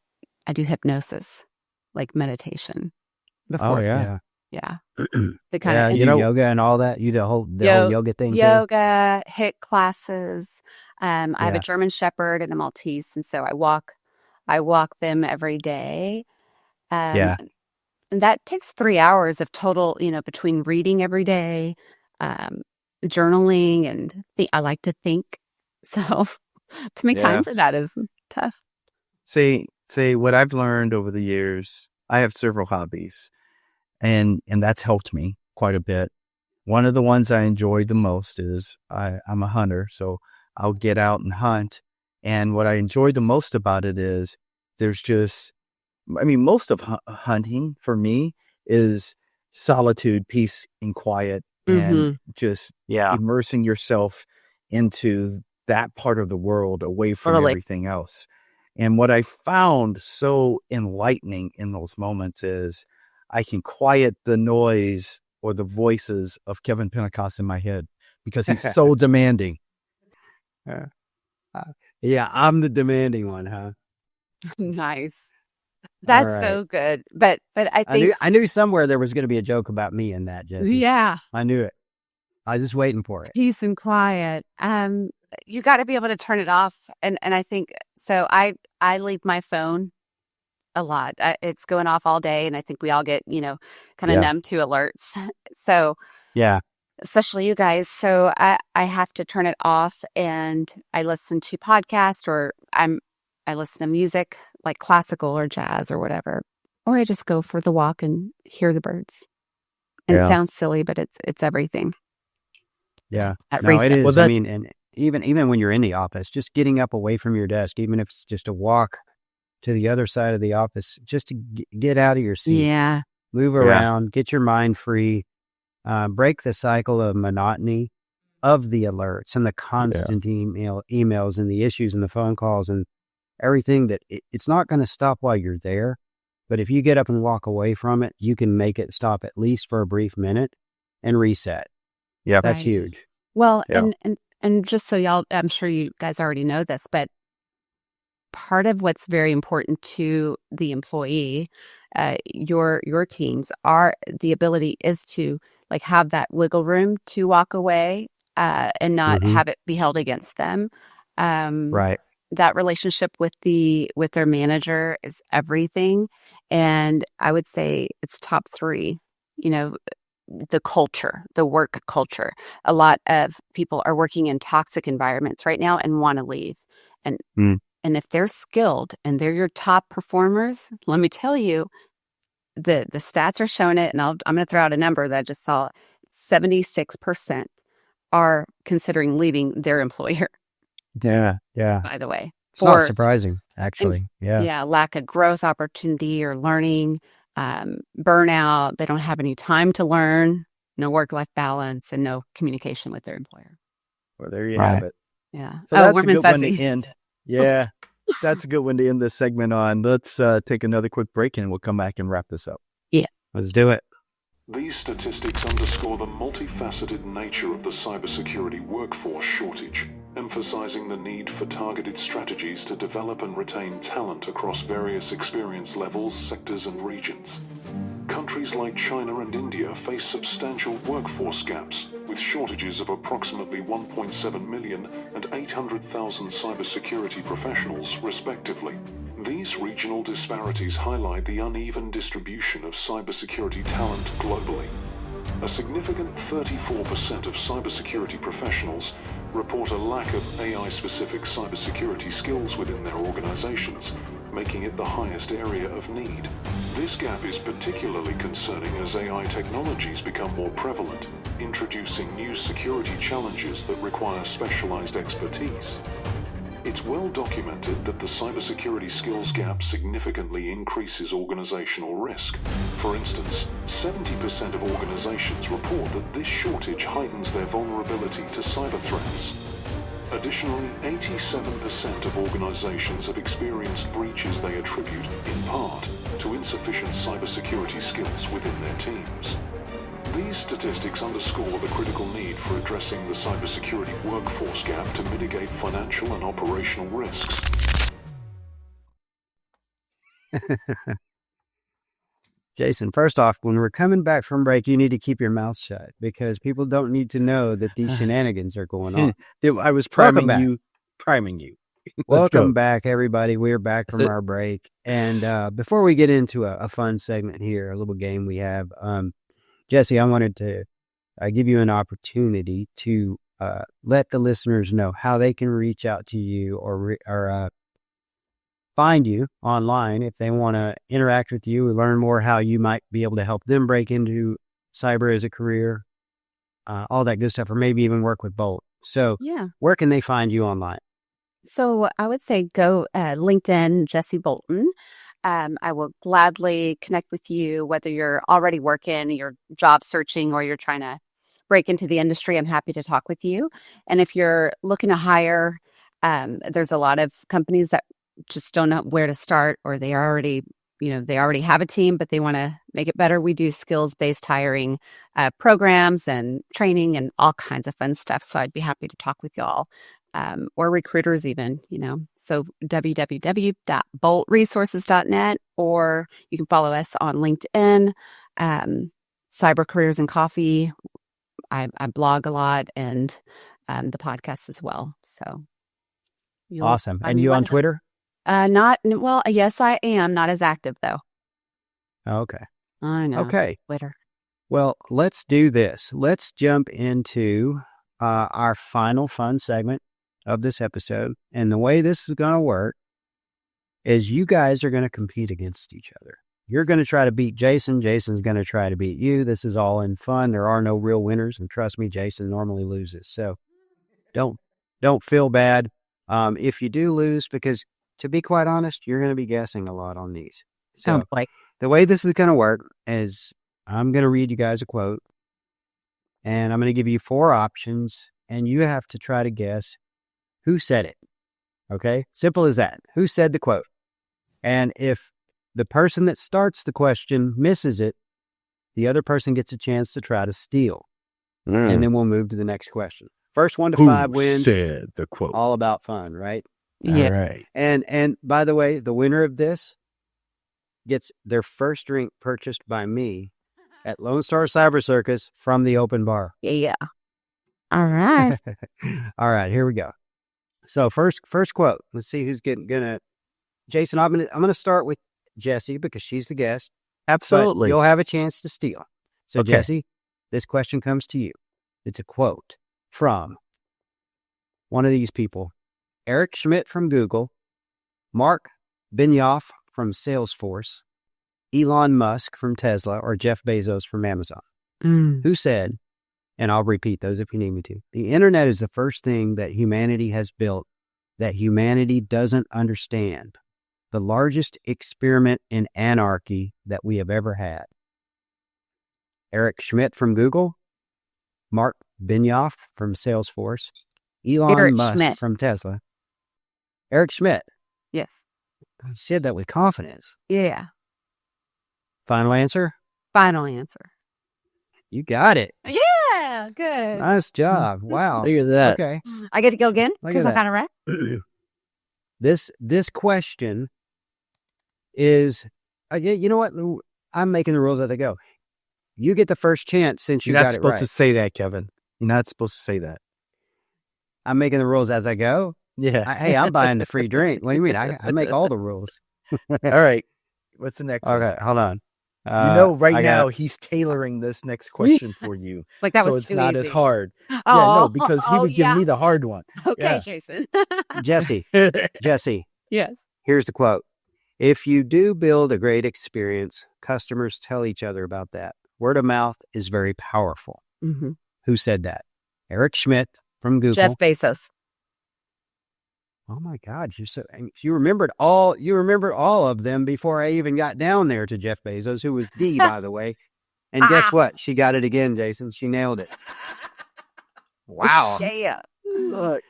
do hypnosis, like meditation before. Oh yeah. Yeah. The kind of you do yoga and all that. You do the whole yoga thing. Yoga, HIIT classes. I have a German Shepherd and a Maltese, and so I walk them every day. And that takes 3 hours of total, between reading every day, journaling, and I like to think. So to make time for that is tough. Say what I've learned over the years. I have several hobbies, and that's helped me quite a bit. One of the ones I enjoy the most is I'm a hunter, so I'll get out and hunt. And what I enjoy the most about it is most of hunting for me is solitude, peace, and quiet, and just immersing yourself into that part of the world away from everything else. And what I found so enlightening in those moments is I can quiet the noise or the voices of Kevin Pentecost in my head, because he's so demanding. Yeah, I'm the demanding one, huh? Nice. That's so good. But I think I knew somewhere there was going to be a joke about me in that, Jessie. Yeah. I knew it. I was just waiting for it. Peace and quiet. You got to be able to turn it off. And I think so. I leave my phone a lot. It's going off all day, and I think we all get kind of numb to alerts. So especially you guys. So I have to turn it off, and I listen to podcasts, or I listen to music like classical or jazz or whatever, or I just go for the walk and hear the birds. And it sounds silly, but it's everything. Yeah, At no, it reset. is. Well, and even when you're in the office, just getting up away from your desk, even if it's just a walk to the other side of the office, just to get out of your seat, move around, get your mind free, break the cycle of monotony of the alerts and the constant emails and the issues and the phone calls and everything. That it's not going to stop while you're there, but if you get up and walk away from it, you can make it stop at least for a brief minute and reset. Yeah, that's huge. Well, and just so y'all, I'm sure you guys already know this, but part of what's very important to the employee, your teams, are the ability is to like have that wiggle room to walk away and not have it be held against them. Right. That relationship with their manager is everything. And I would say it's top 3, the culture, the work culture. A lot of people are working in toxic environments right now and want to leave. And and if they're skilled and they're your top performers, let me tell you, the stats are showing it. And I'm going to throw out a number that I just saw. 76% are considering leaving their employer. Yeah. By the way, It's not surprising, actually. Lack of growth opportunity or learning, burnout. They don't have any time to learn, no work-life balance, and no communication with their employer. Well, there you have it. Yeah. So that's warm a and good one fuzzy. to end. Yeah, that's a good one to end this segment on. Let's take another quick break and we'll come back and wrap this up. Yeah. Let's do it. These statistics underscore the multifaceted nature of the cybersecurity workforce shortage, emphasizing the need for targeted strategies to develop and retain talent across various experience levels, sectors, and regions. Countries like China and India face substantial workforce gaps, with shortages of approximately 1.7 million and 800,000 cybersecurity professionals, respectively. These regional disparities highlight the uneven distribution of cybersecurity talent globally. A significant 34% of cybersecurity professionals report a lack of AI-specific cybersecurity skills within their organizations, making it the highest area of need. This gap is particularly concerning as AI technologies become more prevalent, introducing new security challenges that require specialized expertise. It's well documented that the cybersecurity skills gap significantly increases organizational risk. For instance, 70% of organizations report that this shortage heightens their vulnerability to cyber threats. Additionally, 87% of organizations have experienced breaches they attribute, in part, to insufficient cybersecurity skills within their teams. These statistics underscore the critical need for addressing the cybersecurity workforce gap to mitigate financial and operational risks. Jason, first off, when we're coming back from break, you need to keep your mouth shut because people don't need to know that these shenanigans are going on. I was priming you. Welcome back, everybody. We're back from our break. And before we get into a fun segment here, a little game we have, Jessie, I wanted to give you an opportunity to let the listeners know how they can reach out to you or find you online if they want to interact with you or learn more how you might be able to help them break into cyber as a career, all that good stuff, or maybe even work with Bolt. So where can they find you online? So I would say go LinkedIn, Jessie Bolton. I will gladly connect with you, whether you're already working, you're job searching, or you're trying to break into the industry. I'm happy to talk with you. And if you're looking to hire, there's a lot of companies that just don't know where to start, or they already have a team, but they want to make it better. We do skills-based hiring programs and training and all kinds of fun stuff. So I'd be happy to talk with y'all. Or recruiters even, so www.boltresources.net, or you can follow us on LinkedIn, Cyber Careers and Coffee. I blog a lot and the podcast as well. So awesome. And you on Twitter? Yes, I am. Not as active though. Okay. I know. Okay. Twitter. Well, let's do this. Let's jump into our final fun segment of this episode. And the way this is going to work is you guys are going to compete against each other. You're going to try to beat Jason. Jason's going to try to beat you. This is all in fun. There are no real winners. And trust me, Jason normally loses. So don't feel bad if you do lose, because to be quite honest, you're going to be guessing a lot on these. So the way this is going to work is I'm going to read you guys a quote, and I'm going to give you 4 options, and you have to try to guess who said it. Okay? Simple as that. Who said the quote? And if the person that starts the question misses it, the other person gets a chance to try to steal. And then we'll move to the next question. First 1 to 5 wins. Who said the quote? All about fun, right? Yeah. All right. And by the way, the winner of this gets their first drink purchased by me at Lone Star Cyber Circus from the open bar. Yeah. All right. All right, here we go. So first quote. Let's see who's gonna. Jason, I'm gonna start with Jessie because she's the guest. Absolutely. But you'll have a chance to steal. So Okay. Jessie, this question comes to you. It's a quote from one of these people: Eric Schmidt from Google, Mark Benioff from Salesforce, Elon Musk from Tesla, or Jeff Bezos from Amazon. Who said, and I'll repeat those if you need me to, the internet is the first thing that humanity has built that humanity doesn't understand. The largest experiment in anarchy that we have ever had. Eric Schmidt from Google, Mark Benioff from Salesforce, Elon Eric Musk Schmidt. from Tesla. Eric Schmidt. Yes. I said that with confidence. Yeah. Final answer? Final answer. You got it. Yeah. Good. Nice job. Wow. Look at that. Okay. I get to go again Look at because I that. got it right. This question is, you know what? I'm making the rules as I go. You get the first chance since you You're not got it supposed right. to say that, Kevin. You're not supposed to say that. I'm making the rules as I go. Yeah. Hey, I'm buying the free drink. What do you mean? I make all the rules. All right. What's the next one? Okay, hold on. You know, right I now got- he's tailoring this next question for you, Like that so was it's too not easy. as hard. Oh, Yeah, no, because he would give yeah. me the hard one. Okay, yeah. Jason. Jessie, Yes. here's the quote. If you do build a great experience, customers tell each other about that. Word of mouth is very powerful. Mm-hmm. Who said that? Eric Schmidt from Google. Jeff Bezos. Oh my God, you remembered all of them before I even got down there to Jeff Bezos, who was D, by the way. And guess what? She got it again, Jason. She nailed it. Wow. Yeah. Look,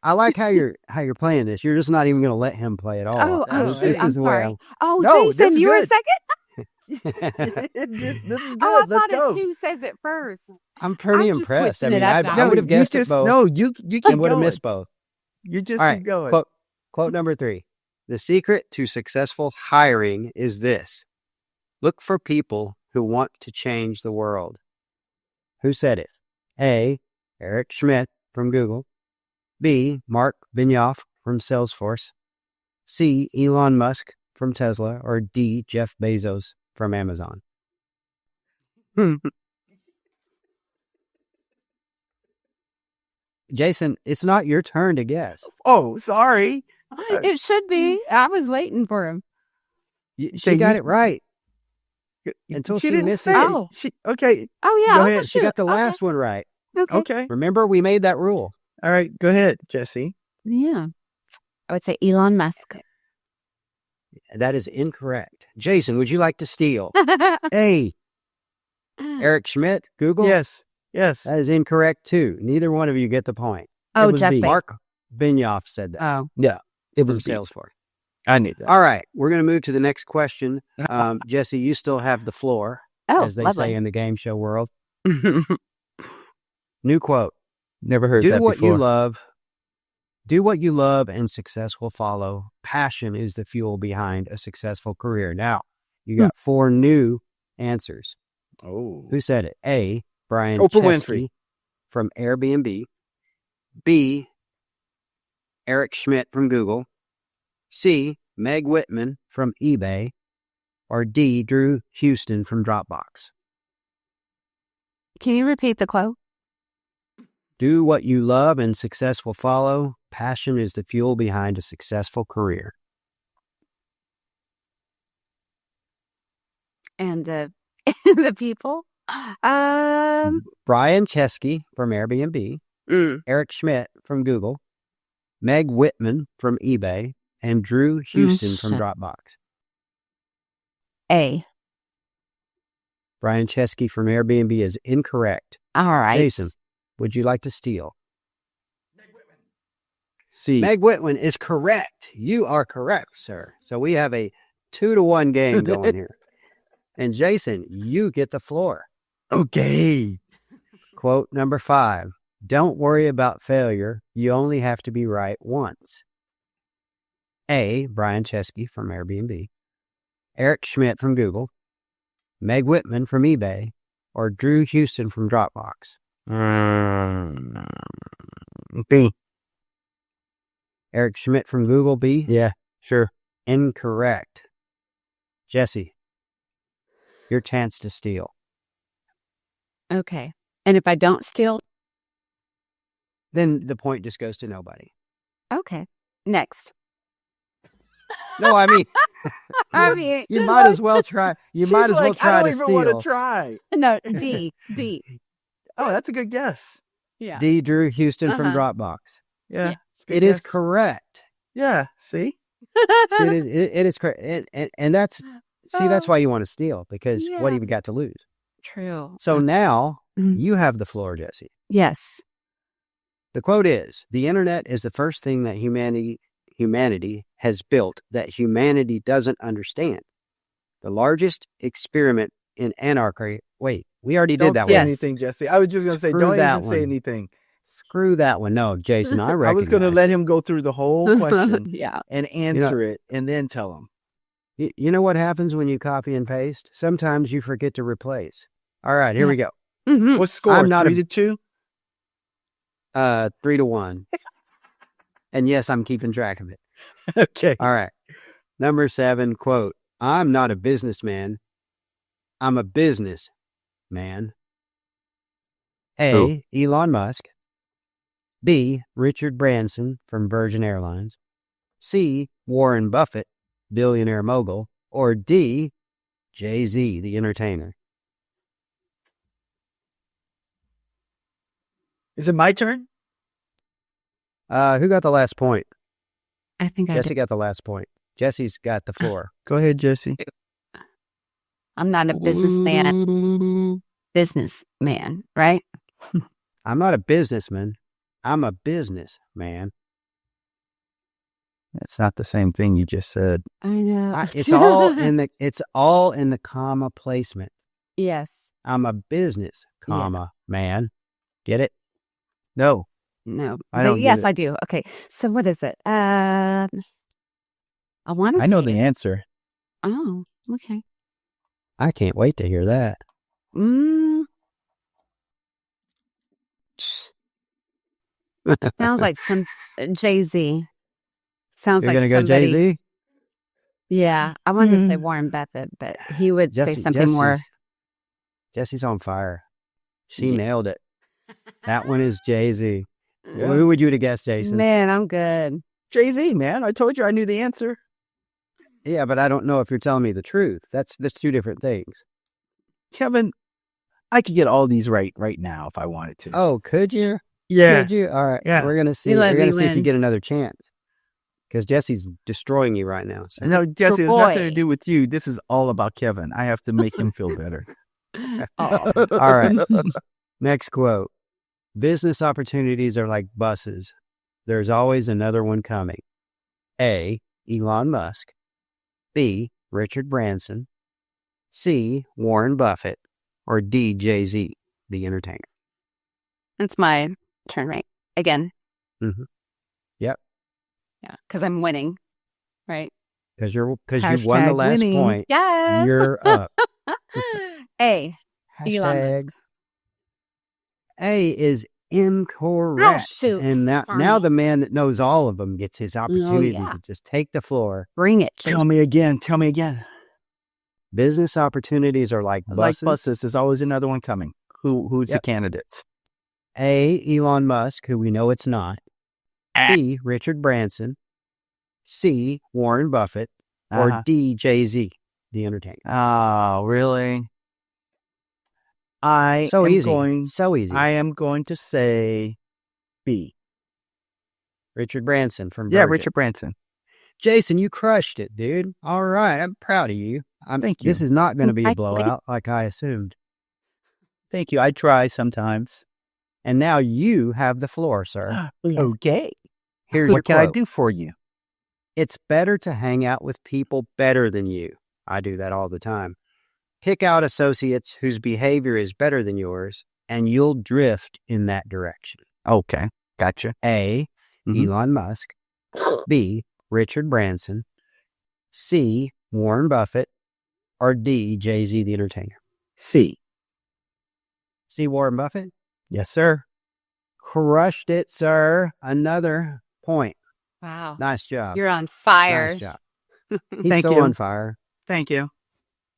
I like how you're playing this. You're just not even going to let him play at all. Oh, This shoot. I'm is the way sorry. Oh, No, Jason, that's you were good. second? this is good. Oh, I Let's thought go. it's who says it first. I'm pretty I'm just impressed. I switching mean, it up now. I would have guessed just, it both No, you keep and would have going. missed both. You just All keep right, going. quote number 3. The secret to successful hiring is this. Look for people who want to change the world. Who said it? A, Eric Schmidt from Google. B, Mark Benioff from Salesforce. C, Elon Musk from Tesla. Or D, Jeff Bezos from Amazon. Jason, it's not your turn to guess. Oh, sorry. It should be. I was waiting for him. She got it right. Until she didn't misses say it. it. Okay. Oh, yeah. Go oh, ahead. She shoot. got the Okay. last one right. Okay. Remember, we made that rule. All right. Go ahead, Jessie. Yeah. I would say Elon Musk. That is incorrect. Jason, would you like to steal? A, Eric Schmidt, Google? Yes. Yes. That is incorrect, too. Neither one of you get the point. Oh, was Jeff B. Bezos. Mark Benioff said that Oh. Yeah. It from was B. Salesforce. I knew that. All right, we're going to move to the next question. Jessie, you still have the floor, Oh, as they lovely. say in the game show world. New quote. Never heard Do that what before. you love. Do what you love and success will follow. Passion is the fuel behind a successful career. Now, you got 4 new answers. Oh. Who said it? A, Brian Oprah Chesky Winfrey. from Airbnb. B, Eric Schmidt from Google. C, Meg Whitman from eBay. Or D, Drew Houston from Dropbox. Can you repeat the quote? Do what you love and success will follow. Passion is the fuel behind a successful career. And the the people? Brian Chesky from Airbnb. Eric Schmidt from Google. Meg Whitman from eBay. And Drew Houston from shit. Dropbox. A. Brian Chesky from Airbnb is incorrect. All right. Jason, would you like to steal? C. Meg Whitman is correct. You are correct, sir. So we have a 2-1 game going here. And Jason, you get the floor. Okay. Quote number 5. Don't worry about failure. You only have to be right once. A, Brian Chesky from Airbnb. Eric Schmidt from Google. Meg Whitman from eBay, or Drew Houston from Dropbox? B. Eric Schmidt from Google, B? Yeah, sure. Incorrect. Jessie, your chance to steal. Okay. And if I don't steal, Then the point just goes to nobody. okay. Next. No, I mean, I mean, you might as well try. You She's might as well like, try I to don't even want steal. to try. no, D. Oh, that's a good guess. Yeah. D. Drew Houston from Uh-huh. Dropbox. Yeah, Yeah. it's a good It is guess. correct. Yeah, see? It is correct. And that's why you want to steal, because what Yeah. have you got to lose? True. So now Mhm. you have the floor, Jessie. Yes. The quote is, the internet is the first thing that humanity has built that humanity doesn't understand. The largest experiment in anarchy. Wait, we already Don't did that say one. anything, Jesse. I was just going to say, Screw don't that even say one. anything. Screw that one. No, Jason, I I recognize. was going to let him go through the whole question Yeah. and answer it and then tell him. You know what happens when you copy and paste? Sometimes you forget to replace. All right, here we go. Mhm. What score? I'm not 3-2? 3-1. And yes, I'm keeping track of it. Okay. All right. Number 7, quote, I'm not a businessman. I'm a business man. A, Who? Elon Musk. B, Richard Branson from Virgin Airlines. C, Warren Buffett, billionaire mogul. Or D, Jay-Z, the entertainer. Is it my turn? Who got the last point? I think I Jesse did. got the last point. Jesse's got the floor. Go ahead, Jesse. I'm not a businessman, right? I'm not a businessman. I'm a businessman. That's not the same thing you just said. I know. It's all in the comma placement. Yes. I'm a business, comma, man. Get it? No. No. I don't get Yes, it. I do. Okay. So what is it? I want to I know say the answer. Oh, okay. I can't wait to hear that. Sounds like some Jay-Z. Sounds You're like going to go somebody. Jay-Z? Yeah, I wanted to say Warren Buffett, but he would say something more. Jesse's on fire. She Yeah. nailed it. That one is Jay-Z. Yeah. Who would you have guessed, Jason? Man, I'm good. Jay-Z, man. I told you I knew the answer. Yeah, but I don't know if you're telling me the truth. That's two different things. Kevin, I could get all these right now if I wanted to. Oh, could you? yeah. Could you? All right. Yeah. We're gonna see. You We're let gonna me see if you win. get another chance. Because Jesse's destroying you right now. So. No, Jesse, it's nothing to Boy. do with you. This is all about Kevin. I have to make him feel better. Oh. All right. Next quote. Business opportunities are like buses. There's always another one coming. A, Elon Musk. B, Richard Branson. C, Warren Buffett. Or D, Jay-Z, the entertainer. It's my turn, right? Again. Mhm. Yep. Yeah, because I'm winning, right? Because you won the Hashtag last winning. point. Yes. You're up. A. Elon Hashtag Musk. A is incorrect. Oh, shoot. And now Darn it. the man that knows all of them gets his opportunity yeah. to just take the floor. Bring it. Tell me again. Tell me again. Business opportunities are like buses. Like buses, there's always another one coming. Who's the Yep. candidates? A, Elon Musk, who we know it's not. B, Richard Branson. C, Warren Buffett. Or Uh-huh. D, Jay-Z, the entertainer. Oh, really? I So am easy. going. So easy. I am going to say B. Richard Branson from Yeah, Virgin. Richard Branson. Jason, you crushed it, dude. All right. I'm proud of you. Thank you. This is not going to be a I- blowout like I assumed. Thank you. I try sometimes. And now you have the floor, sir. Okay. Here's your What can I quote. do for you? It's better to hang out with people better than you. I do that all the time. Pick out associates whose behavior is better than yours, and you'll drift in that direction. Okay. Gotcha. A, Mhm. Elon Musk. B, Richard Branson. C, Warren Buffett. or D, Jay-Z the entertainer? C. C, Warren Buffett? Yes, sir. Crushed it, sir. Another point. Wow. Nice job. You're on fire. Nice job. He's Thank so you. on fire. Thank you.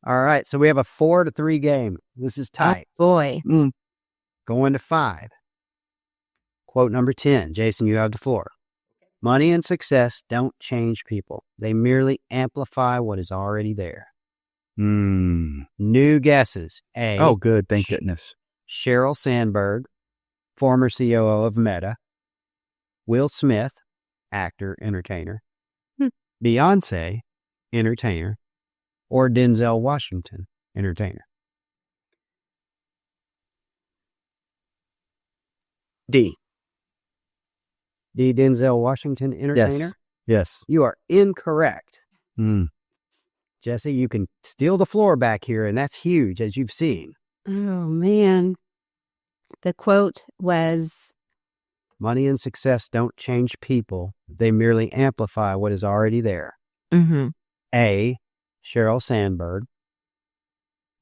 All right, so we have a 4-3 game. This is tight. Boy. Going to 5. Quote number 10. Jason, you have the floor. Money and success don't change people. They merely amplify what is already there. New guesses. A. Oh, good. Thank goodness. Sheryl Sandberg, former COO of Meta. Will Smith, actor, entertainer. Beyonce, entertainer. Or Denzel Washington, entertainer. D. D, Denzel Washington, entertainer? Yes. You are incorrect. Jesse, you can steal the floor back here, and that's huge, as you've seen. Oh, man. The quote was, Money and success don't change people. They merely amplify what is already there. A, Sheryl Sandberg.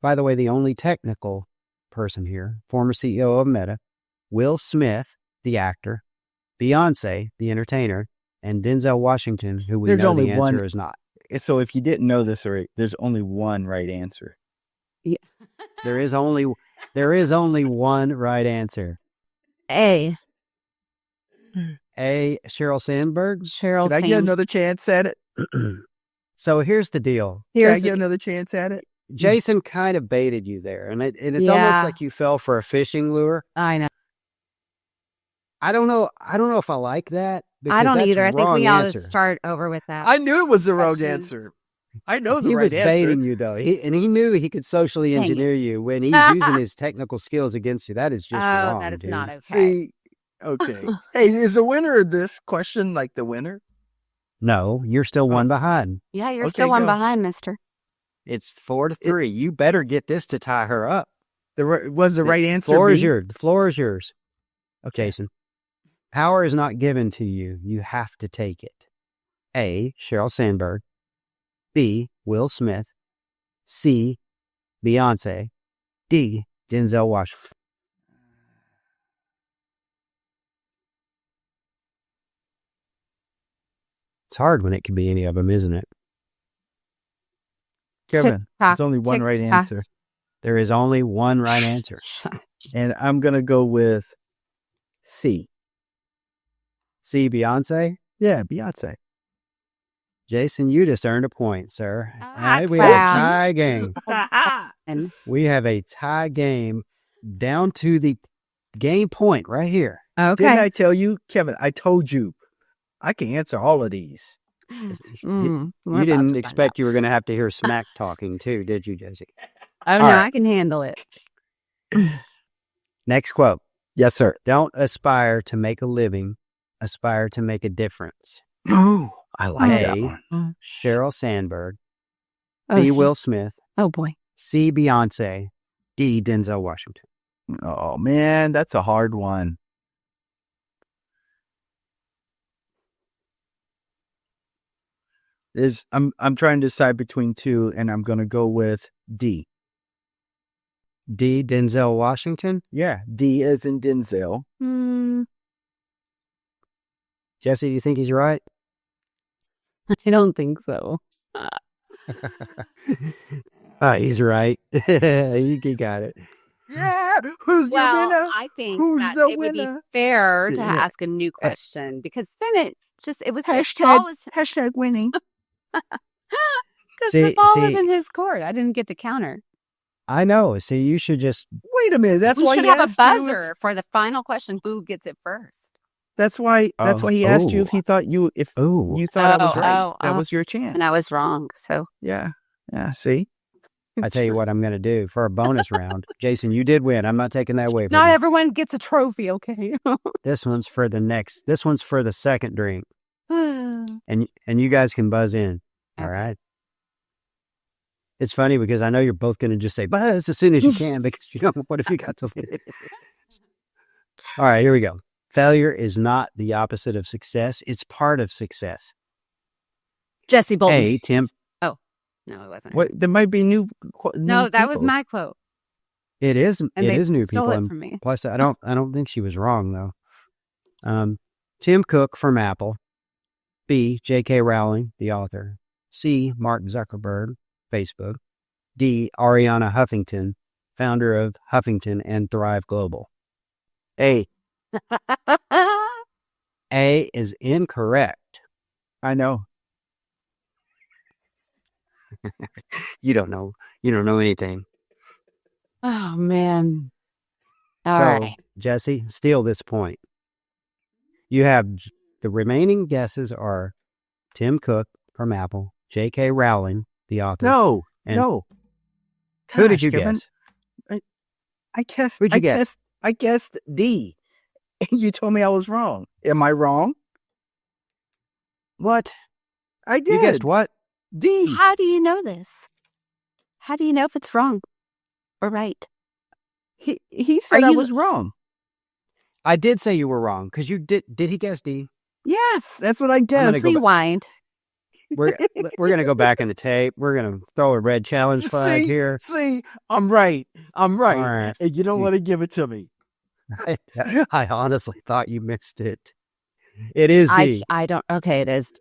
By the way, the only technical person here, former CEO of Meta. Will Smith, the actor. Beyonce, the entertainer. And Denzel Washington, who we There's know only the answer one. is not. So if you didn't know this already, there's only one right answer. yeah. There is only one right answer. A. A, Sheryl Sandberg. Cheryl Can I get another chance at it? So here's the deal. Can I Here's get another chance at it? Jason kind of baited you there, and it's Yeah. almost like you fell for a fishing lure. I know. I don't know if I like that. I don't that's either. I think wrong we ought to answer. start over with that. I knew it was the wrong Questions. answer. I know the He right was answer. baiting you though, and he knew he could socially Dang it. engineer you when he's using his technical skills against you. That is just wrong. that is dude. not okay. See, okay. Hey, is the winner of this question like the winner? No, you're still one behind. Yeah, you're Okay, still one go. behind, mister. It's 4-3. You better get this to tie her up. Was the right answer Floor B? is yours. The floor is yours. Okay, Jason. Power is not given to you. You have to take it. A, Sheryl Sandberg. B, Will Smith. C, Beyonce. D, Denzel Washington. It's hard when it can be any of them, isn't it? Kevin, Tick-tock, there's only one right tick-tock. answer. There is only one right answer. And I'm going to go with C. C, Beyonce. Yeah, Beyonce. Jason, you just earned a point, sir. Ah, We have a wow. tie game. And We have a tie game down to the game point right here. okay. Didn't I tell you, Kevin, I told you, I can answer all of these. You didn't expect you were going to have to hear smack talking too, did you, Jesse? Oh, no, All right. I can handle it. Next quote. Yes, sir. Don't aspire to make a living. Aspire to make a difference. Oh, I like that A, one. Sheryl Sandberg. Oh, B, see- Will Smith. oh, boy. C, Beyonce. D, Denzel Washington. Oh, man, that's a hard one. I'm trying to decide between two, and I'm going to go with D. D, Denzel Washington. Yeah, D as in Denzel. Jesse, do you think he's right? I don't think so. He's right. You got it. Yeah, who's Well, your winner? I think Who's that the it would be winner? fair to Yeah. ask a new question because then it was Hashtag, hashtag winning. because See- the ball was see- in his court. I didn't get to counter. I know. See, you should just. Wait a minute. That's We why should he have a asked you if- buzzer for the final question. Who gets it first? That's why he asked you if he thought you Oh, you thought I was Oh, right. oh, That oh. was your chance. And I was wrong. So Yeah. See? I tell you what I'm going to do for a bonus round. Jason, you did win. I'm not taking that away from not you. everyone gets a trophy. Okay. This one's for the second drink. And you guys can buzz in. All Okay. right. It's funny because I know you're both going to just say buzz as soon as you can because you know what if you got to. All right, here we go. Failure is not the opposite of success. It's part of success. Jesse Bolton. A, Tim. Oh. No, it wasn't. What? There might be new No, that was people. my quote. It is. And It they is new stole people. it And from me. plus, I don't think she was wrong though. Tim Cook from Apple. B. J.K. Rowling, the author. C. Mark Zuckerberg, Facebook. D. Ariana Huffington, founder of Huffington and Thrive Global. A. A is incorrect. I know. You don't know. You don't know anything. Oh, man. All So, right. Jesse, steal this point. You have the remaining guesses are Tim Cook from Apple, J.K. Rowling, the author. No. And No. who did Gosh, you Kevin, guess? I guessed. Who'd you guess? I guessed D. You told me I was wrong. Am I wrong? What? I did. You guessed what? D. How do you know this? How do you know if it's wrong or right? He said Are I you- was wrong. I did say you were wrong because you did. Did he guess D? Yes, that's what I guessed. gonna go back. Rewind. We're gonna go back in the tape. We're gonna throw a red challenge flag here. See, I'm right. I'm right. All right. And you don't want to give it to me. I honestly thought you missed it. It is D. I don't. Okay, it is.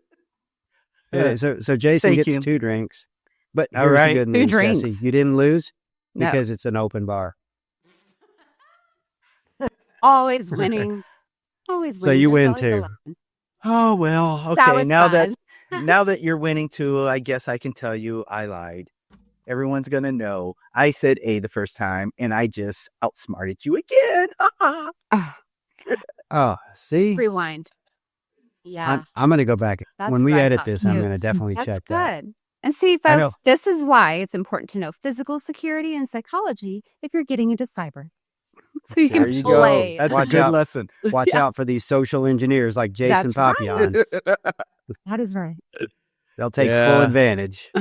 Yeah, so Jason Thank gets you. 2 drinks. But All here's right. the good 2 news, drinks. Jesse. You didn't lose No. because it's an open bar. Always winning. Always winning. So you There's win always too. a lesson. Oh well. That Okay. was Now fun. that you're winning too, I guess I can tell you I lied. Everyone's gonna know I said A the first time, and I just outsmarted you again. Oh, see? Rewind. Yeah. I'm going to go back. That's When we what I edit thought, this, I'm too. going to definitely That's check good. that. And see, I know. folks, this is why it's important to know physical security and psychology if you're getting into cyber. So you There can you go. play. That's Watch a good out. lesson. Watch Yeah. out for these social engineers like Jason That's right. Papillon. That is right. They'll take full Yeah. advantage.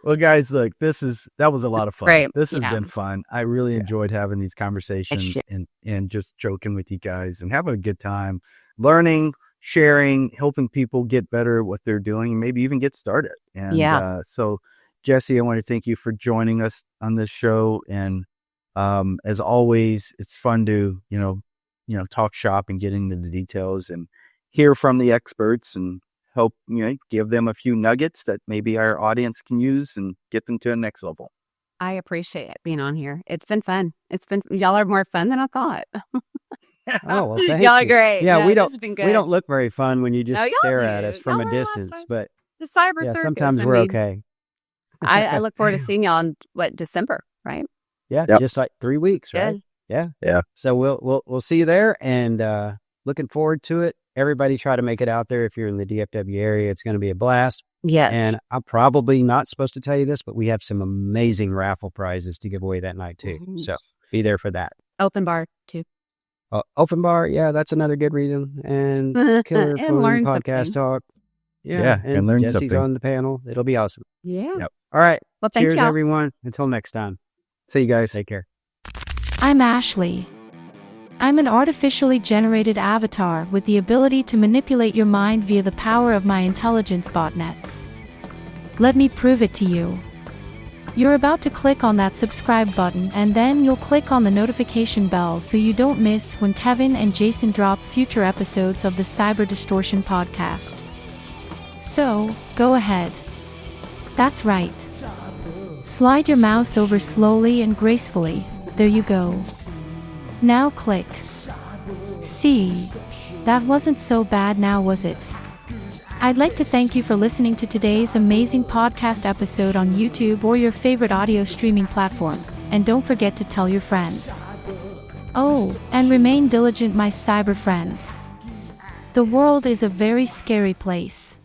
Well, guys, look, that was a lot of fun. Great. This has Yeah. been fun. I really enjoyed having these conversations shit. and just joking with you guys and having a good time, learning, sharing, helping people get better at what they're doing, and maybe even get started. And so, Jesse, I want to thank you for joining us on this show. And as always, it's fun to talk shop and get into the details and hear from the experts and help give them a few nuggets that maybe our audience can use and get them to the next level. I appreciate it being on here. It's been fun. Y'all are more fun than I thought. Oh, well, thank Y'all are you. great. Yeah, No, we this don't has been good. we don't look very fun when you just No, y'all stare at do. us from Y'all a were last distance. time. But The cyber yeah, circus. sometimes I we're mean, okay. I look forward to seeing y'all in December, right? Yeah, Yep. just like 3 weeks, right? Good. Yeah. Yeah. So we'll see you there, and looking forward to it. Everybody try to make it out there if you're in the DFW area. It's going to be a blast. Yes. And I'm probably not supposed to tell you this, but we have some amazing raffle prizes to give away that night too. Mhm. So be there for that. Open bar too. Open bar, yeah, that's another good reason. And Killer And Fun learn Podcast something. Talk. Yeah, and learn Jesse's something. on the panel. It'll be awesome. Yeah. Yep. All right. Well, thank Cheers, y'all. everyone. Until next time. See you guys. Take care. I'm Ashley. I'm an artificially generated avatar with the ability to manipulate your mind via the power of my intelligence botnets. Let me prove it to you. You're about to click on that subscribe button, and then you'll click on the notification bell so you don't miss when Kevin and Jason drop future episodes of the Cyber Distortion Podcast. So, go ahead. That's right. Slide your mouse over slowly and gracefully. There you go. Now click. See, that wasn't so bad now, was it? I'd like to thank you for listening to today's amazing podcast episode on YouTube or your favorite audio streaming platform, and don't forget to tell your friends. Oh, and remain diligent, my cyber friends. The world is a very scary place.